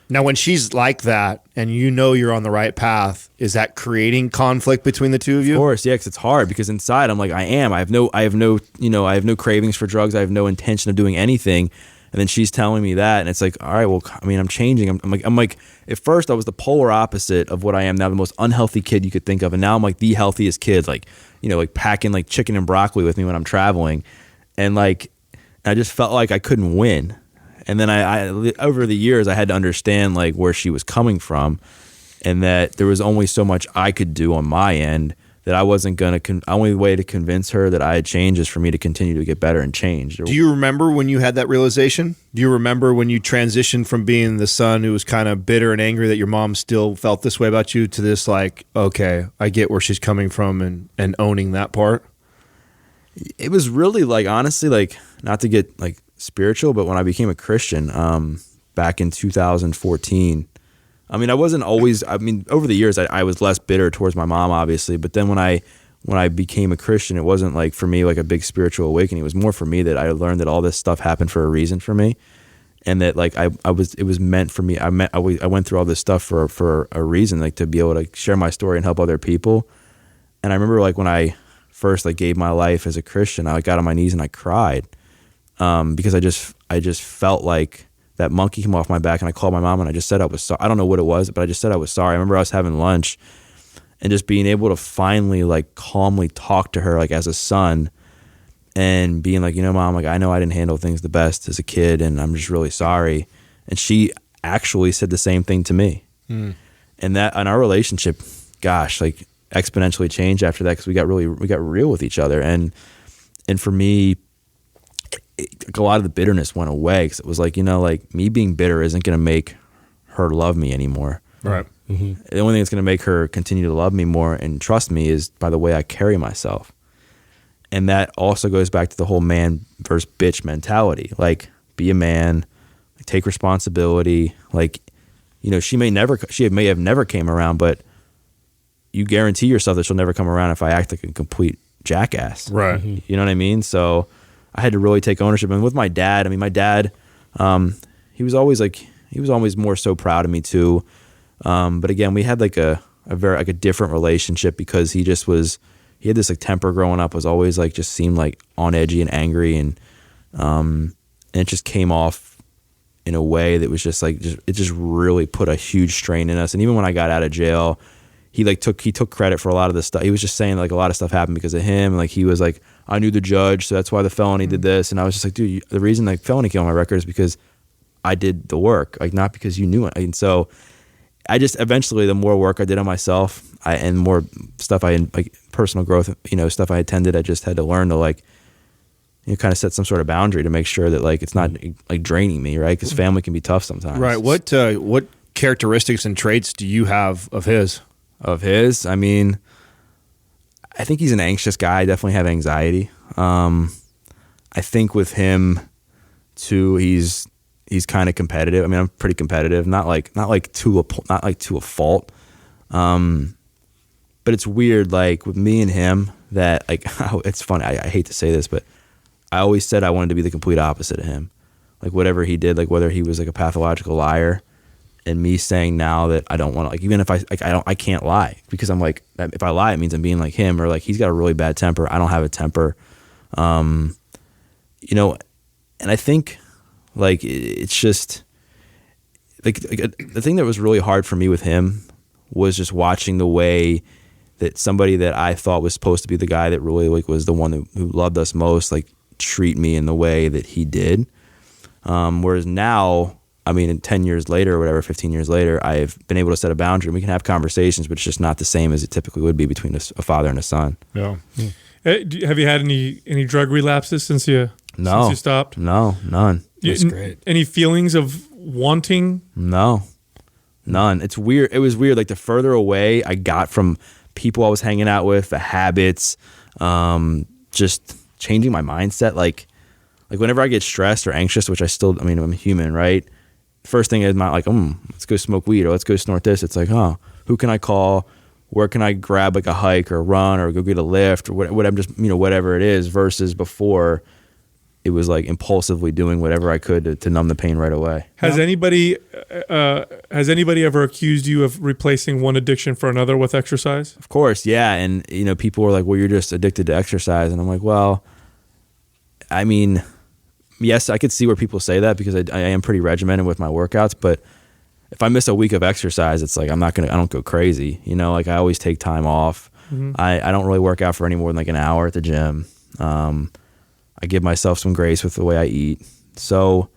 Now, when she's like that and you're on the right path, is that creating conflict between the two of you? Of course, yeah, because it's hard. Because inside, I'm like, I have no cravings for drugs. I have no intention of doing anything. And then she's telling me that, and it's like, all right, well, I mean, I'm changing. I'm like, at first I was the polar opposite of what I am now, the most unhealthy kid you could think of, and now I'm like the healthiest kid, like, like packing like chicken and broccoli with me when I'm traveling, and like, I just felt like I couldn't win. And then I over the years, I had to understand like where she was coming from, and that there was only so much I could do on my end, that I wasn't going to, only way to convince her that I had changed is for me to continue to get better and change. Do you remember when you had that realization? Do you remember when you transitioned from being the son who was kind of bitter and angry that your mom still felt this way about you to this like, okay, I get where she's coming from, and owning that part? It was really like, honestly, like, not to get like spiritual, but when I became a Christian back in 2014, I mean, I wasn't always, over the years, I was less bitter towards my mom, obviously. But then when I became a Christian, it wasn't like for me like a big spiritual awakening. It was more for me that I learned that all this stuff happened for a reason for me. And that like it was meant for me. I went through all this stuff for a reason, like to be able to share my story and help other people. And I remember like when I first like gave my life as a Christian, I got on my knees and I cried. Because I just felt like that monkey came off my back, and I called my mom and I just said I was sorry. I don't know what it was, but I just said I was sorry. I remember I was having lunch and just being able to finally like calmly talk to her like as a son, and being like, Mom, like I know I didn't handle things the best as a kid, and I'm just really sorry. And she actually said the same thing to me. And that, and our relationship, gosh, like exponentially changed after that, because we got real with each other. And for me, a lot of the bitterness went away, because it was like, like me being bitter isn't going to make her love me anymore. Right. Mm-hmm. The only thing that's going to make her continue to love me more and trust me is by the way I carry myself. And that also goes back to the whole man versus bitch mentality. Like, be a man, like, take responsibility. Like, she may have never came around, but you guarantee yourself that she'll never come around if I act like a complete jackass. Right. Mm-hmm. You know what I mean? So I had to really take ownership. And with my dad, my dad, he was always more so proud of me too. But again, we had like a very like a different relationship, because he had this like temper growing up, was always like, just seemed like on edgy and angry, and it just came off in a way that was just like, it just really put a huge strain in us. And even when I got out of jail, he took credit for a lot of the stuff. He was just saying like a lot of stuff happened because of him. Like he was like, I knew the judge, so that's why the felony did this. And I was just like, dude, the reason like felony came on my record is because I did the work, like not because you knew it. And so I just eventually, the more work I did on myself, and more stuff like personal growth, stuff I attended, I just had to learn to like, kind of set some sort of boundary to make sure that like it's not like draining me, right? Because family can be tough sometimes. Right. What characteristics and traits do you have of his? I mean, I think he's an anxious guy. I definitely have anxiety. I think with him too, he's kind of competitive. I mean, I'm pretty competitive, not like to a fault. But it's weird, like with me and him, that like, it's funny. I hate to say this, but I always said I wanted to be the complete opposite of him. Like whatever he did, like whether he was like a pathological liar, and me saying now that I don't want to, like, even if I can't lie, because I'm like, if I lie, it means I'm being like him, or like he's got a really bad temper. I don't have a temper. And I think like it's just like the thing that was really hard for me with him was just watching the way that somebody that I thought was supposed to be the guy that really like was the one who loved us most, like treat me in the way that he did. Whereas now, I mean, 10 years later or whatever, 15 years later, I've been able to set a boundary, and we can have conversations, but it's just not the same as it typically would be between a father and a son. Yeah. Have you had any drug relapses since you stopped? No, none. That's great. Any feelings of wanting? No. None. It's weird. It was weird. Like the further away I got from people I was hanging out with, the habits, just changing my mindset. Like whenever I get stressed or anxious, which I'm human, right? First thing is not like, let's go smoke weed or let's go snort this. It's like, who can I call? Where can I grab like a hike or run or go get a lift or whatever, just, whatever it is, versus before it was like impulsively doing whatever I could to numb the pain right away. Has anybody ever accused you of replacing one addiction for another with exercise? Of course, yeah. And people were like, "Well, you're just addicted to exercise," and I'm like, "Well, I mean, yes, I could see where people say that because I am pretty regimented with my workouts, but if I miss a week of exercise, it's like I don't go crazy, Like I always take time off. Mm-hmm. I don't really work out for any more than like an hour at the gym. I give myself some grace with the way I eat. So,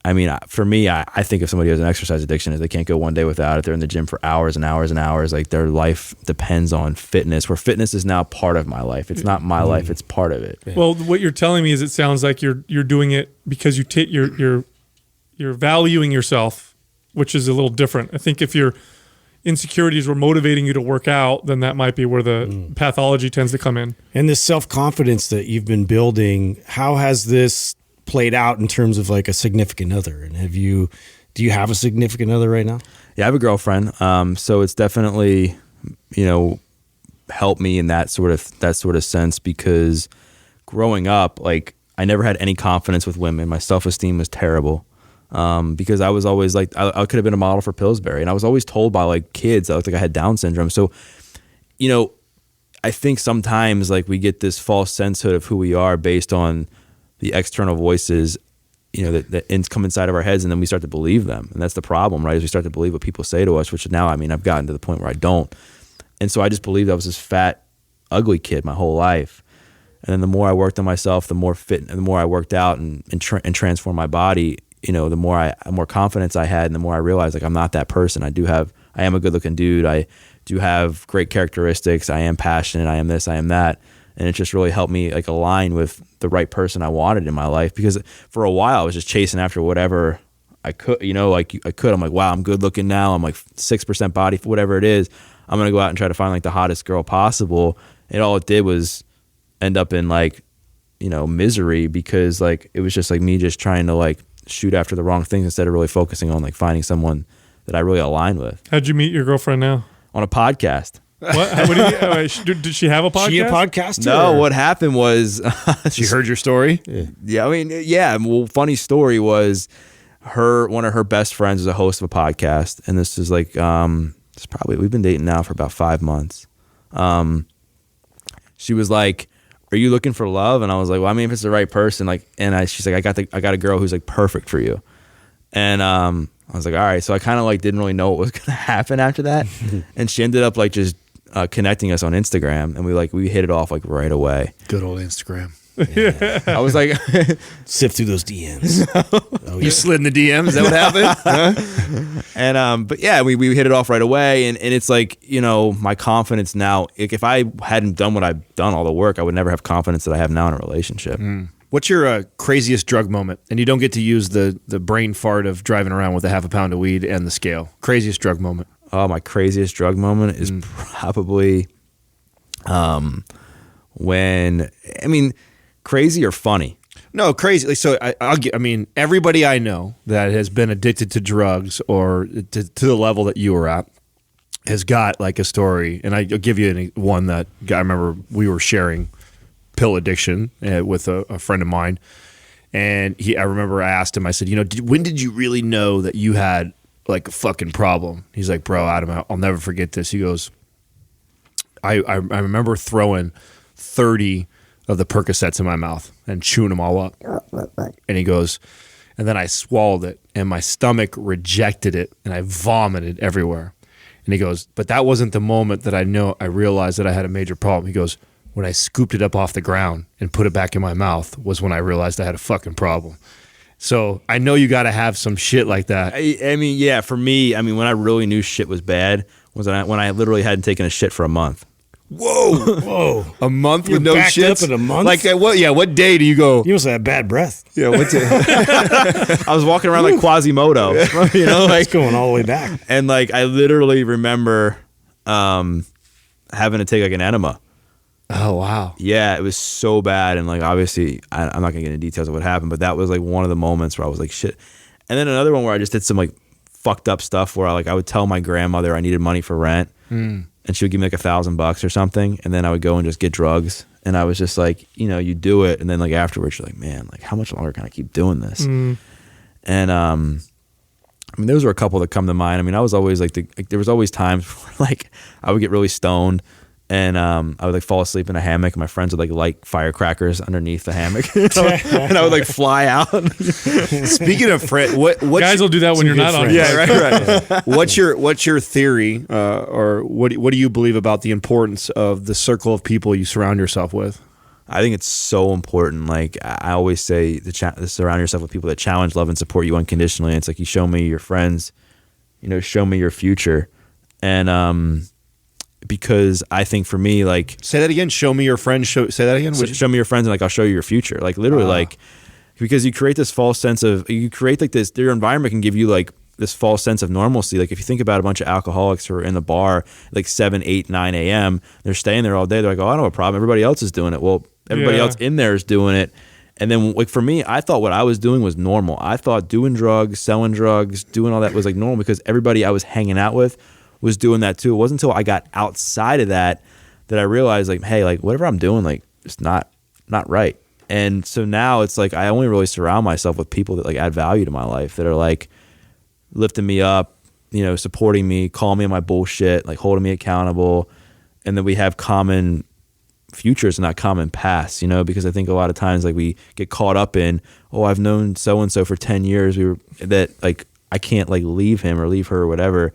I mean, for me, I think if somebody has an exercise addiction, is they can't go one day without it. They're in the gym for hours and hours and hours. Like their life depends on fitness, where fitness is now part of my life. It's not my life; it's part of it. Yeah. Well, what you're telling me is it sounds like you're doing it because you're valuing yourself, which is a little different. I think if your insecurities were motivating you to work out, then that might be where the pathology tends to come in. And this self-confidence that you've been building, how has this played out in terms of like a significant other? And do you have a significant other right now? Yeah, I have a girlfriend. So it's definitely, helped me in that sort of sense, because growing up, like I never had any confidence with women. My self-esteem was terrible. Because I was always like, I could have been a model for Pillsbury, and I was always told by like kids I looked like I had Down syndrome. So, I think sometimes like we get this false sensehood of who we are based on the external voices, that come inside of our heads, and then we start to believe them. And that's the problem, right? Is we start to believe what people say to us, which now, I've gotten to the point where I don't. And so I just believed I was this fat, ugly kid my whole life. And then the more I worked on myself, the more fit, and the more I worked out and transformed my body, the more confidence I had, and the more I realized like I'm not that person. I am a good looking dude. I do have great characteristics. I am passionate. I am this, I am that. And it just really helped me like align with the right person I wanted in my life, because for a while I was just chasing after whatever I could, I could. I'm like, wow, I'm good looking now. I'm like 6% body, whatever it is. I'm going to go out and try to find like the hottest girl possible. And all it did was end up in like, misery, because like, it was just like me just trying to like shoot after the wrong things instead of really focusing on like finding someone that I really align with. How'd you meet your girlfriend now? On a podcast. What? Did she have a podcast? She a podcaster? No, what happened was she heard your story? Yeah. Well, funny story was one of her best friends is a host of a podcast, and this is like we've been dating now for about 5 months. She was like, "Are you looking for love?" And I was like, "Well, if it's the right person." Like, and she's like, I got a girl who's like perfect for you. And I was like, all right. So I kind of like didn't really know what was going to happen after that. And she ended up like just connecting us on Instagram, and we hit it off like right away. Good old Instagram. Yeah. I was like, sift through those DMs. You slid in the DMs. Is that what happened? And but yeah, we hit it off right away, and it's like, my confidence now. If I hadn't done what I've done, all the work, I would never have confidence that I have now in a relationship. What's your craziest drug moment? And you don't get to use the brain fart of driving around with a half a pound of weed and the scale. Craziest drug moment. Oh, my craziest drug moment is probably when, crazy or funny? No, crazy. So everybody I know that has been addicted to drugs or to the level that you were at has got like a story. And I'll give you one that I remember we were sharing pill addiction with a friend of mine. And I remember I asked him, I said, when did you really know that you had like a fucking problem? He's like, bro, Adam, I'll never forget this. He goes, I remember throwing 30 of the Percocets in my mouth and chewing them all up. And he goes, and then I swallowed it and my stomach rejected it and I vomited everywhere. And he goes, but that wasn't the moment that I realized that I had a major problem. He goes, when I scooped it up off the ground and put it back in my mouth was when I realized I had a fucking problem. So I know you got to have some shit like that. Yeah, for me, when I really knew shit was bad was when I literally hadn't taken a shit for a month. Whoa. A month You're with no backed shits? up in a month? Like, what day do you go? You must have bad breath. Yeah, what day? I was walking around like Quasimodo, like It's going all the way back. and like I literally remember having to take like an enema. Oh, wow. Yeah, it was so bad, and like obviously I'm not gonna get into details of what happened, but that was like one of the moments where I was like shit. And then another one where I just did some like fucked up stuff where I would tell my grandmother I needed money for rent, and she would give me like $1,000 or something, and then I would go and just get drugs. And I was just like, you do it, and then like afterwards you're like, man, like how much longer can I keep doing this? And I mean, those were a couple that come to mind. I mean, I was always like there was always times where like I would get really stoned. And I would like fall asleep in a hammock, and my friends would like light firecrackers underneath the hammock, and I would like fly out. Speaking of what Guys will do that when you're not on. Yeah, right. What's your theory, or what do you believe about the importance of the circle of people you surround yourself with? I think it's so important. Like I always say, to surround yourself with people that challenge, love, and support you unconditionally. And it's like you show me your friends, show me your future, and because I think for me, like, say that again. Show me your friends. Say that again. Show me your friends, and like I'll show you your future. Like literally, like because you create this false sense of like this. Your environment can give you like this false sense of normalcy. Like if you think about a bunch of alcoholics who are in the bar like 7, 8, 9 a.m., they're staying there all day. They're like, oh, I don't have a problem. Everybody else is doing it. Well, everybody else in there is doing it. And then like for me, I thought what I was doing was normal. I thought doing drugs, selling drugs, doing all that was like normal because everybody I was hanging out with was doing that too. It wasn't until I got outside of that I realized like, hey, like whatever I'm doing, like it's not right. And so now it's like I only really surround myself with people that like add value to my life, that are like lifting me up, supporting me, calling me on my bullshit, like holding me accountable. And then we have common futures and not common pasts, because I think a lot of times like we get caught up in, oh, I've known so-and-so for 10 years. That like I can't like leave him or leave her or whatever.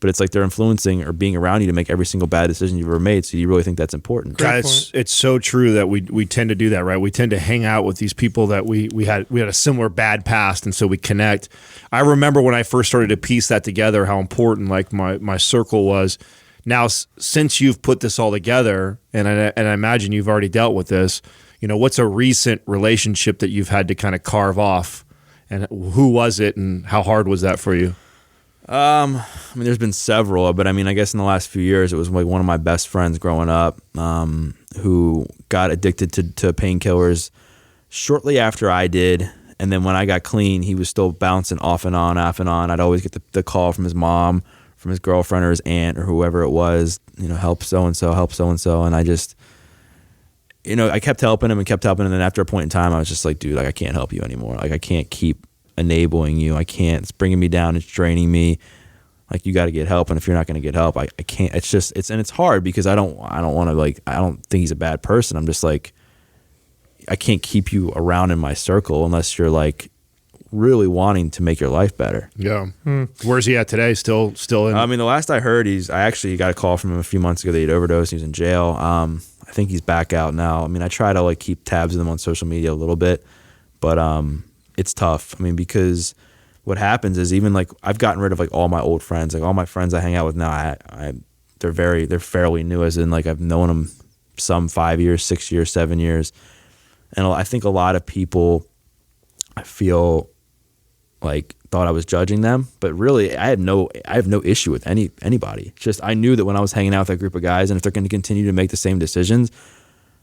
But it's like they're influencing or being around you to make every single bad decision you've ever made. So you really think that's important. God, it's so true that we tend to do that, right? We tend to hang out with these people that we had a similar bad past, and so we connect. I remember when I first started to piece that together, how important like my circle was. Now, since you've put this all together, and I imagine you've already dealt with this, what's a recent relationship that you've had to kind of carve off, and who was it, and how hard was that for you? I mean, there's been several, but I mean, I guess in the last few years, it was like one of my best friends growing up, who got addicted to painkillers shortly after I did. And then when I got clean, he was still bouncing off and on. I'd always get the call from his mom, from his girlfriend or his aunt or whoever it was, help so-and-so, help so-and-so. And I just, I kept helping him. And then after a point in time, I was just like, dude, like I can't help you anymore. Like I can't keep enabling you. I can't. It's bringing me down. It's draining me. Like you got to get help. And if you're not going to get help, I can't. It's hard because I don't want to like, I don't think he's a bad person. I'm just like, I can't keep you around in my circle unless you're like really wanting to make your life better. Yeah. Where's he at today? Still in? I mean, the last I heard, I actually got a call from him a few months ago that he'd overdosed. He was in jail. I think he's back out now. I mean, I try to like keep tabs of them on social media a little bit, but it's tough. I mean, because what happens is even like I've gotten rid of like all my old friends, like all my friends I hang out with now. They're fairly new, as in like I've known them some 5 years, 6 years, 7 years, and I think a lot of people, I feel like thought I was judging them, but really I have no issue with anybody. It's just I knew that when I was hanging out with that group of guys, and if they're going to continue to make the same decisions,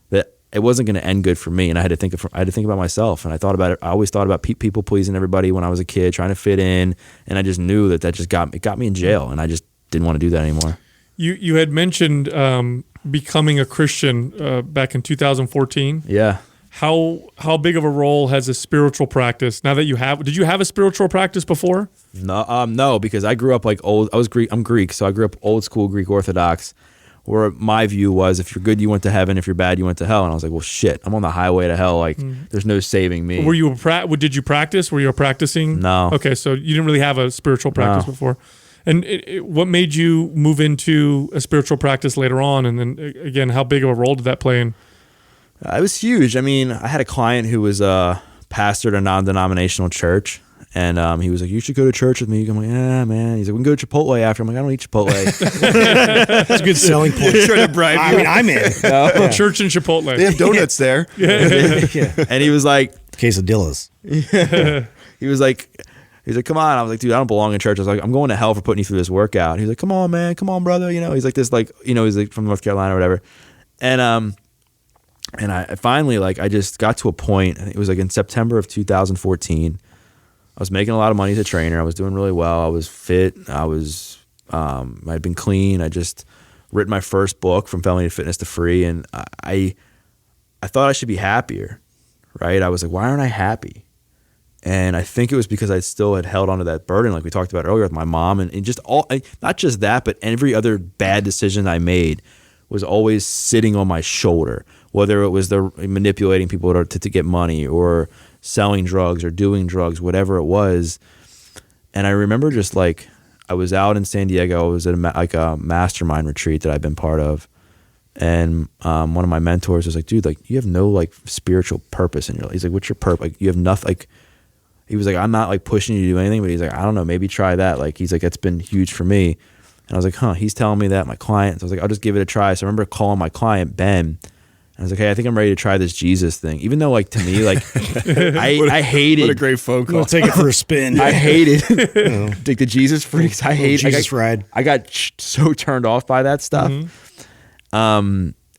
that it wasn't going to end good for me, and I had to think about myself. And I thought about it. I always thought about people pleasing everybody when I was a kid, trying to fit in, and I just knew that just got me in jail, and I just didn't want to do that anymore. You had mentioned becoming a Christian back in 2014. Yeah. How big of a role has a spiritual practice now that you have? Did you have a spiritual practice before? No, because I grew up like old. I'm Greek, so I grew up old school Greek Orthodox, where my view was if you're good, you went to heaven. If you're bad, you went to hell. And I was like, well, shit, I'm on the highway to hell. Like, there's no saving me. Did you practice? Were you practicing? No. Okay, so you didn't really have a spiritual practice before. And what made you move into a spiritual practice later on? And then again, how big of a role did that play in? It was huge. I mean, I had a client who was a pastor at a non-denominational church, And he was like, you should go to church with me. I'm like, yeah, man. He's like, we can go to Chipotle after. I'm like, I don't eat Chipotle. That's a good selling point. Trying to bribe I you. mean, I'm in. Church and Chipotle. They have donuts there. And he was like, Quesadillas. he's like, come on. I was like, dude, I don't belong in church. I was like, I'm going to hell for putting you through this workout. He's like, come on, man. Come on, brother. You know, he's like this, like, you know, he's like from North Carolina or whatever. And I finally, like, I just got to a point, it was like in September of 2014. I was making a lot of money as a trainer. I was doing really well. I was fit. I'd been clean. I just written my first book, From Felony to Fitness to Free. And I thought I should be happier, right? I was like, why aren't I happy? And I think it was because I still had held onto that burden, like we talked about earlier with my mom, and just not just that, but every other bad decision I made was always sitting on my shoulder, whether it was the manipulating people to get money or selling drugs or doing drugs, whatever it was. And I remember just like, I was out in San Diego. I was at a mastermind retreat that I've been part of. And one of my mentors was like, dude, like, you have no like spiritual purpose in your life. He's like, what's your purpose? Like, you have nothing. Like, he was like, I'm not like pushing you to do anything, but he's like, I don't know, maybe try that. Like, he's like, that's been huge for me. And I was like, he's telling me that, my client. So I was like, I'll just give it a try. So I remember calling my client, Ben. And I was like, hey, I think I'm ready to try this Jesus thing. Even though, like, to me, like, I hated. What a great phone call. We'll take it for a spin. I hated like the Jesus freaks. I hate Jesus ride. I got so turned off by that stuff.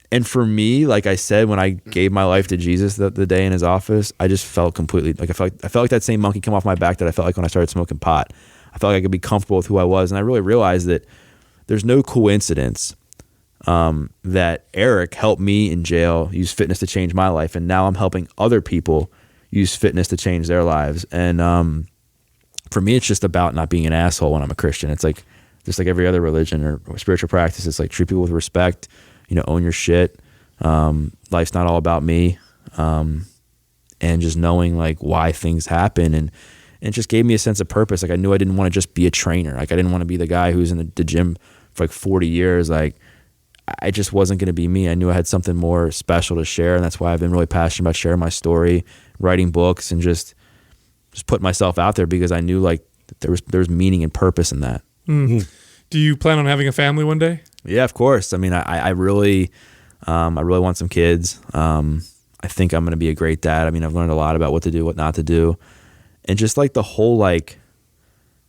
And for me, like I said, when I gave my life to Jesus the day in his office, I just felt completely like I felt like that same monkey come off my back that I felt like when I started smoking pot. I felt like I could be comfortable with who I was, and I really realized that there's no coincidence that Eric helped me in jail use fitness to change my life, and now I'm helping other people use fitness to change their lives. And for me, it's just about not being an asshole when I'm a Christian. It's like just like every other religion or spiritual practice. It's like treat people with respect. You know, own your shit. Life's not all about me. And just knowing like why things happen, and it just gave me a sense of purpose. Like I knew I didn't want to just be a trainer. Like I didn't want to be the guy who's in the gym for like 40 years. Like I just wasn't going to be me. I knew I had something more special to share, and that's why I've been really passionate about sharing my story, writing books, and just putting myself out there, because I knew like there was meaning and purpose in that. Mm-hmm. Do you plan on having a family one day? Yeah, of course. I mean, I really want some kids. I think I'm going to be a great dad. I mean, I've learned a lot about what to do, what not to do. And just like the whole like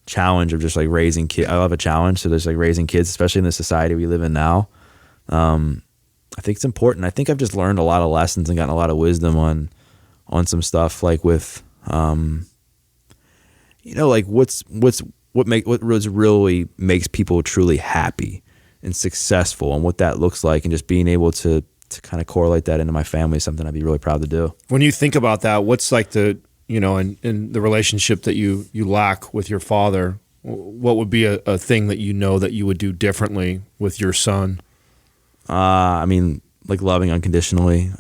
challenge of just like raising kids. I love a challenge. So there's like raising kids, especially in the society we live in now. I think it's important. I think I've just learned a lot of lessons and gotten a lot of wisdom on some stuff, like with, you know, like what really makes people truly happy and successful, and what that looks like, and just being able to kind of correlate that into my family is something I'd be really proud to do. When you think about that, what's like the, you know, in the relationship that you lack with your father, what would be a thing that you know that you would do differently with your son? I mean, like loving unconditionally,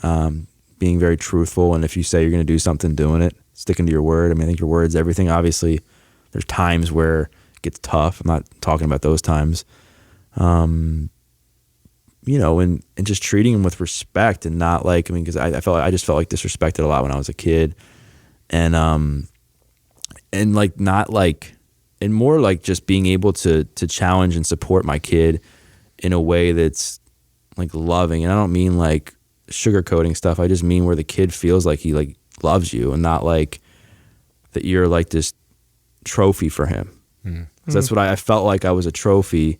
being very truthful, and if you say you're going to do something, doing it, sticking to your word. I mean, I think your word's everything. Obviously, there's times where it gets tough. I'm not talking about those times. You know, and just treating him with respect, and not like, I mean, because I just felt like disrespected a lot when I was a kid, and like not like, and more like just being able to challenge and support my kid in a way that's like loving. And I don't mean like sugarcoating stuff. I just mean where the kid feels like he like loves you, and not like that you're like this trophy for him. So that's what I felt like. I was a trophy,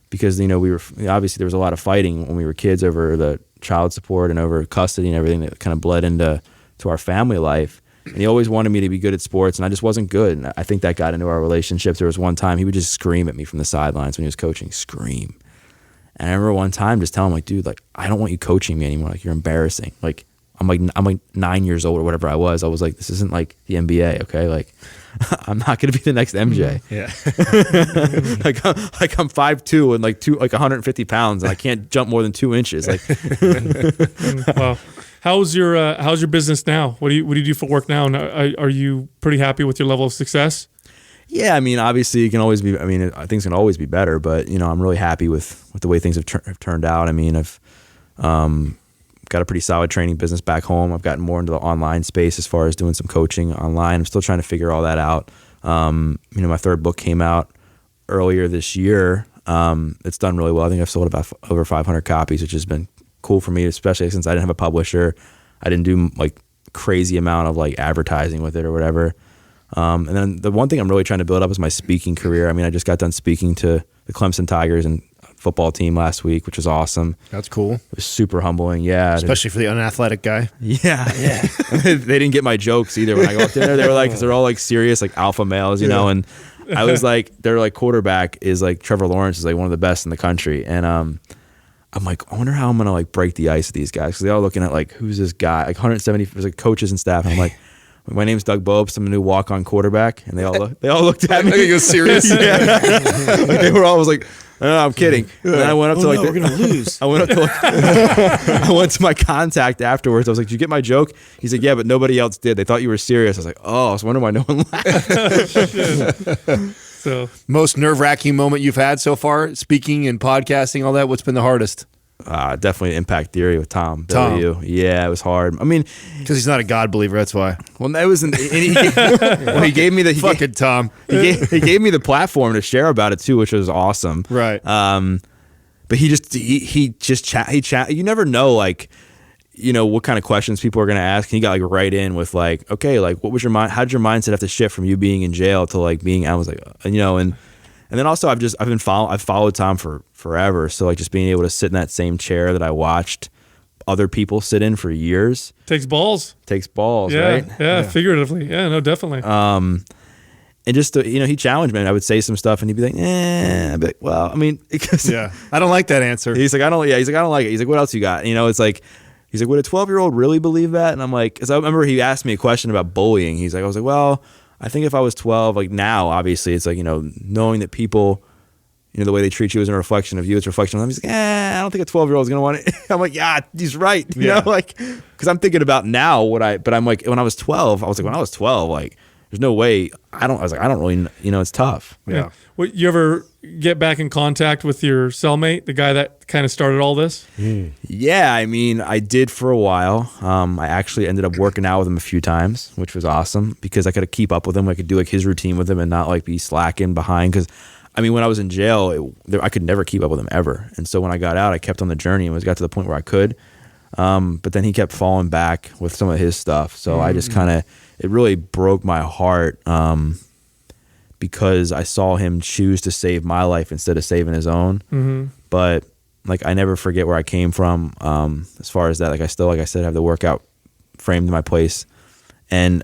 because, you know, we were, obviously there was a lot of fighting when we were kids over the child support and over custody and everything that kind of bled into our family life. And he always wanted me to be good at sports, and I just wasn't good. And I think that got into our relationship. There was one time he would just scream at me from the sidelines when he was coaching, scream. And I remember one time just telling him, like, dude, like, I don't want you coaching me anymore. Like, you're embarrassing. Like, I'm like 9 year old or whatever I was. I was like, this isn't like the NBA, okay? Like, I'm not going to be the next MJ. Yeah. like I'm 5'2" and like 150 pounds, and I can't jump more than 2 inches. Like, Wow. How's your business now? What do you do for work now? And are you pretty happy with your level of success? yeah, I mean, obviously, it can always be. I mean, things can always be better, but you know, I'm really happy with the way things have turned out. I mean, got a pretty solid training business back home. I've gotten more into the online space as far as doing some coaching online. I'm still trying to figure all that out. My third book came out earlier this year. It's done really well. I think I've sold about over 500 copies, which has been cool for me, especially since I didn't have a publisher. I didn't do like crazy amount of like advertising with it or whatever. And then the one thing I'm really trying to build up is my speaking career. I mean, I just got done speaking to the Clemson Tigers and football team last week, which was awesome. That's cool. It was super humbling. Yeah. Especially for the unathletic guy. Yeah. They didn't get my jokes either when I walked in there. They were like, 'cause they're all like serious, like alpha males, you know, and I was like, they're like, quarterback is like Trevor Lawrence is like one of the best in the country. And, I'm like, I wonder how I'm going to like break the ice with these guys. Cause they're all looking at like, who's this guy? Like 170, there's like coaches and staff. And I'm like, my name's Doug Bopst. I'm a new walk-on quarterback. And they all looked at me. I think it was serious. Yeah. Like they were all, I was like, no, I'm kidding. And then I went up to like, we're going to lose. I went up to like, I went to my contact afterwards. I was like, did you get my joke? He's like, yeah, but nobody else did. They thought you were serious. I was like, oh, I was wondering why no one laughed. So most nerve-wracking moment you've had so far, speaking and podcasting, all that, what's been the hardest? Definitely Impact Theory with Tom. Tom. Yeah, it was hard. I mean, Because he's not a God believer, that's why. well, that was he gave me the Fucking Tom. he gave me the platform to share about it too, which was awesome. Right. But he just chat. You never know, like, you know, what kind of questions people are going to ask. And he got like right in with like, okay, like what was your mind? How did your mindset have to shift from you being in jail to like being? I was like, you know, and then also I've followed Tom for forever. So like just being able to sit in that same chair that I watched other people sit in for years takes balls. Right? Yeah, figuratively. Yeah, no, definitely. And just to, you know, he challenged me. And I would say some stuff, and he'd be like, I'd be like, well, I mean, because I don't like that answer. He's like, I don't like it. He's like, what else you got? You know, it's like, he's like, would a 12-year-old really believe that? And I'm like, because I remember he asked me a question about bullying. He's like, I was like, well, I think if I was 12, like now, obviously, it's like, you know, knowing that people, you know, the way they treat you is a reflection of you. It's a reflection of them. He's like, I don't think a 12-year-old is going to want it. I'm like, yeah, he's right. You know, like, because I'm thinking about now but I'm like, when I was 12, like, there's no way. I was like, I don't really, you know, it's tough. Yeah. Well, you ever get back in contact with your cellmate, the guy that kind of started all this? Yeah, I mean, I did for a while. I actually ended up working out with him a few times, which was awesome because I could keep up with him. I could do like his routine with him and not like be slacking behind. Because I mean, when I was in jail, I could never keep up with him ever. And so when I got out, I kept on the journey and got to the point where I could. But then he kept falling back with some of his stuff. So I just kind of, it really broke my heart because I saw him choose to save my life instead of saving his own. Mm-hmm. But like, I never forget where I came from as far as that. Like I still, like I said, have the workout framed in my place. And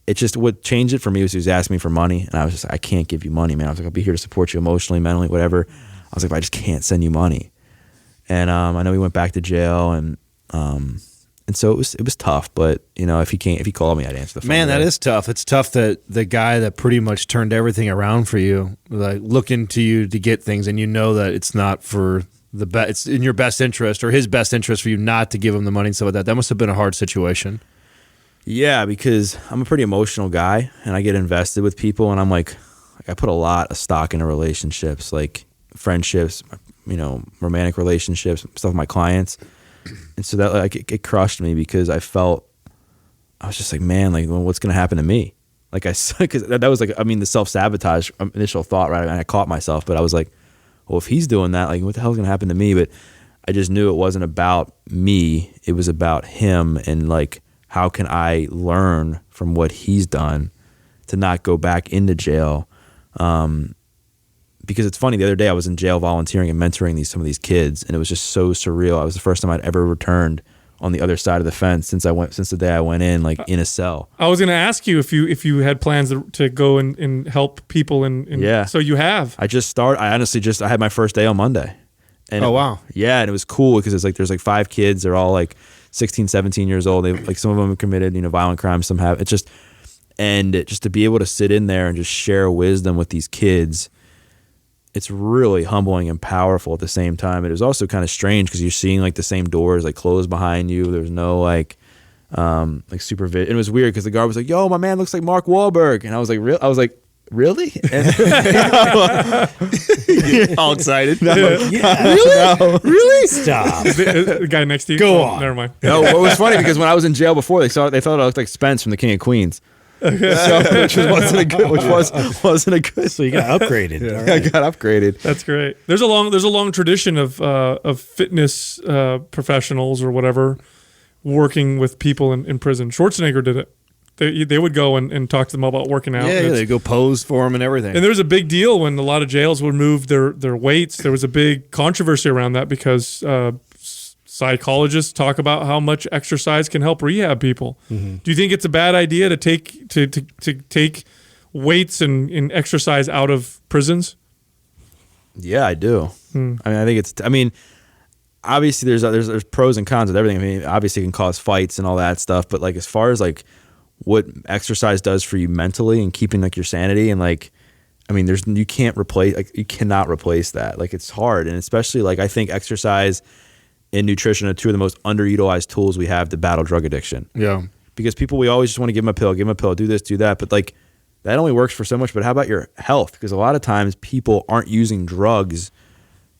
it just, what changed it for me was he was asking me for money. And I was just like, I can't give you money, man. I was like, I'll be here to support you emotionally, mentally, whatever. I was like, but I just can't send you money. And I know he went back to jail and so it was tough, but you know, if he called me, I'd answer the phone. Man, that is tough. It's tough that the guy that pretty much turned everything around for you, like looking to you to get things, and you know that it's not for the best. It's in your best interest or his best interest for you not to give him the money and stuff like that. That must have been a hard situation. Yeah, because I'm a pretty emotional guy, and I get invested with people, and I'm like I put a lot of stock into relationships, like friendships, you know, romantic relationships, stuff with my clients. And so that like it crushed me because I was just like, man, like, well, what's going to happen to me? Like because that was like, I mean, the self-sabotage initial thought, right? And I caught myself, but I was like, well, if he's doing that, like, what the hell is going to happen to me? But I just knew it wasn't about me. It was about him. And like, how can I learn from what he's done to not go back into jail? Because it's funny, the other day I was in jail volunteering and mentoring some of these kids, and it was just so surreal. It was the first time I'd ever returned on the other side of the fence since the day I went in, like in a cell. I was going to ask you if you had plans to go and help people, and yeah. So you have. I had my first day on Monday. And wow. Yeah, and it was cool because it's like there's like 5 kids. They're all like 16, 17 years old. They like some of them have committed, you know, violent crimes. Some have. Just to be able to sit in there and just share wisdom with these kids. It's really humbling and powerful at the same time. It was also kind of strange because you're seeing like the same doors like close behind you. There's no like supervision. It was weird because the guard was like, "Yo, my man looks like Mark Wahlberg," and I was like, "Real?" I was like, Really? All excited. Really? Stop. The guy next to you. Go on. Never mind. No, what was funny because when I was in jail before, they thought I looked like Spence from the King of Queens. So, wasn't a good. So you got upgraded. All I right. got upgraded. That's great. There's a long tradition of fitness professionals or whatever working with people in prison. Schwarzenegger did it. They would go and talk to them about working out. Yeah, they go pose for them and everything. And there was a big deal when a lot of jails would move their weights. There was a big controversy around that because psychologists talk about how much exercise can help rehab people. Mm-hmm. Do you think it's a bad idea to take weights and exercise out of prisons? Yeah, I do. I mean, obviously there's pros and cons with everything. I mean, obviously it can cause fights and all that stuff, but like as far as like what exercise does for you mentally and keeping like your sanity and like, I mean, you cannot replace that. Like it's hard. And especially like I think exercise and nutrition are two of the most underutilized tools we have to battle drug addiction. Yeah. Because we always just want to give them a pill, do this, do that. But like that only works for so much. But how about your health? Because a lot of times people aren't using drugs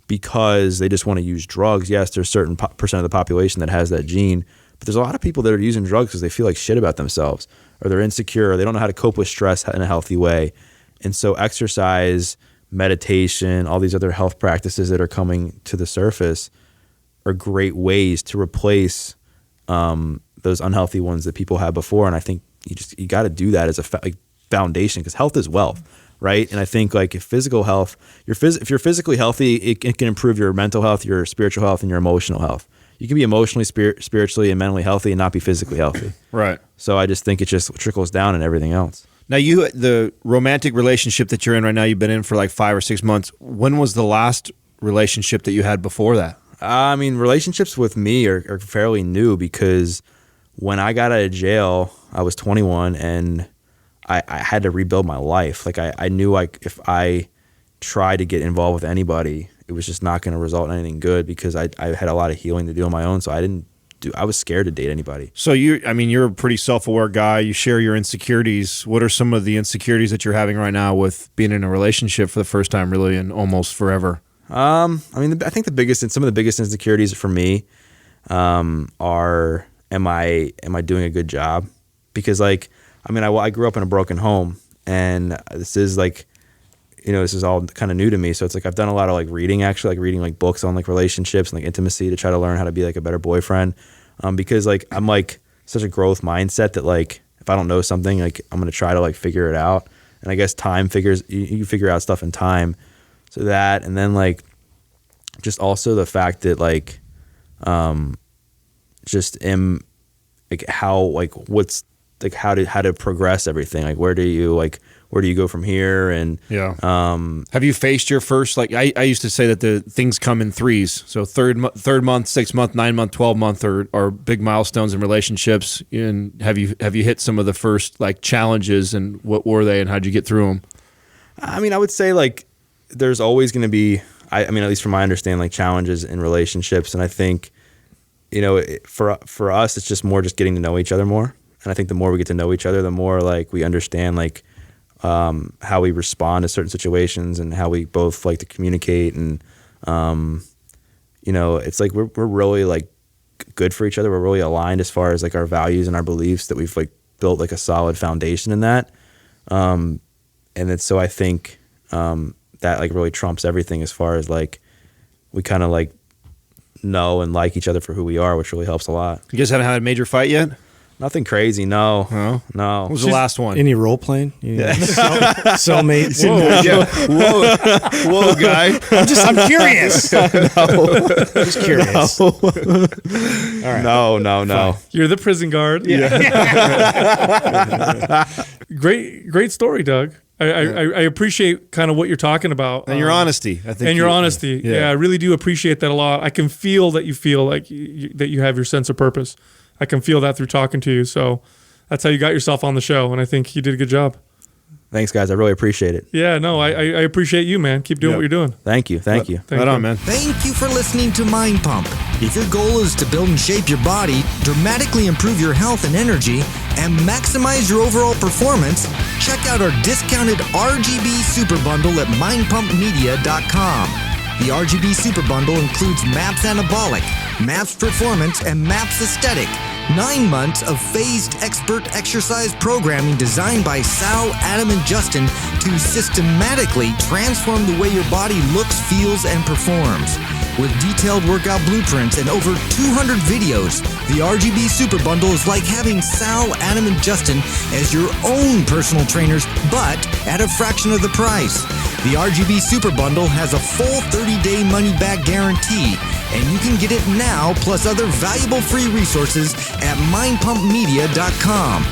because they just want to use drugs. Yes, there's a certain percent of the population that has that gene. But there's a lot of people that are using drugs because they feel like shit about themselves or they're insecure or they don't know how to cope with stress in a healthy way. And so exercise, meditation, all these other health practices that are coming to the surface are great ways to replace those unhealthy ones that people had before. And I think you got to do that as a foundation because health is wealth, right? And I think like if physical health, if you're physically healthy, it can improve your mental health, your spiritual health, and your emotional health. You can be emotionally, spiritually, and mentally healthy and not be physically healthy. Right. So I just think it just trickles down in everything else. Now, the romantic relationship that you're in right now, you've been in for like 5 or 6 months. When was the last relationship that you had before that? I mean, relationships with me are fairly new because when I got out of jail, I was 21 and I had to rebuild my life. Like I knew like if I tried to get involved with anybody, it was just not going to result in anything good because I had a lot of healing to do on my own. So I was scared to date anybody. So you're a pretty self-aware guy. You share your insecurities. What are some of the insecurities that you're having right now with being in a relationship for the first time really and almost forever? I mean, I think some of the biggest insecurities for me are am I doing a good job? Because like, I mean, I grew up in a broken home and this is like, this is all kind of new to me. So it's like I've done a lot of like reading like books on like relationships and like intimacy to try to learn how to be like a better boyfriend. Because like I'm like such a growth mindset that like if I don't know something, like I'm gonna try to like figure it out. And I guess you figure out stuff in time. So that, and then like just also the fact that like just am like how like what's like how to progress everything, like where do you go from here? And have you faced your first, like I used to say that the things come in threes, so third month, 6 month, 9 month, 12 month are big milestones in relationships. And have you hit some of the first like challenges, and what were they and how'd you get through them? I mean, I would say like there's always going to be I mean at least from my understanding, like challenges in relationships, and I think for us it's just more just getting to know each other more. And I think the more we get to know each other, the more like we understand like how we respond to certain situations and how we both like to communicate. And it's like we're really like good for each other. We're really aligned as far as like our values and our beliefs, that we've like built like a solid foundation in that. And then so I think that like really trumps everything as far as like we kind of like know and like each other for who we are, which really helps a lot. You guys haven't had a major fight yet? Nothing crazy, no. Oh? No. What was the last one? Any role playing? Cellmates? Whoa, guy. I'm curious. Just curious. No. All right. No. You're the prison guard. Yeah. Great story, Doug. I appreciate kind of what you're talking about. And your honesty. I think. And your honesty. Yeah, I really do appreciate that a lot. I can feel that you feel like that you have your sense of purpose. I can feel that through talking to you. So that's how you got yourself on the show. And I think you did a good job. Thanks, guys. I really appreciate it. Yeah, no, I appreciate you, man. Keep doing what you're doing. Thank you. Thank you. Right on, man. Thank you for listening to Mind Pump. If your goal is to build and shape your body, dramatically improve your health and energy, and maximize your overall performance, check out our discounted RGB Super Bundle at mindpumpmedia.com. The RGB Super Bundle includes MAPS Anabolic, MAPS Performance, and MAPS Aesthetic. 9 months of phased expert exercise programming designed by Sal, Adam, and Justin to systematically transform the way your body looks, feels, and performs. With detailed workout blueprints and over 200 videos, the RGB Super Bundle is like having Sal, Adam, and Justin as your own personal trainers, but at a fraction of the price. The RGB Super Bundle has a full 30-day money-back guarantee, and you can get it now plus other valuable free resources at mindpumpmedia.com.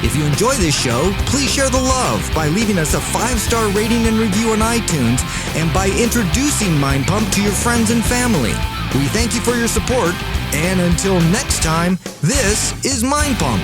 If you enjoy this show, please share the love by leaving us a 5-star rating and review on iTunes and by introducing Mind Pump to your friends and family. We thank you for your support, and until next time, this is Mind Pump.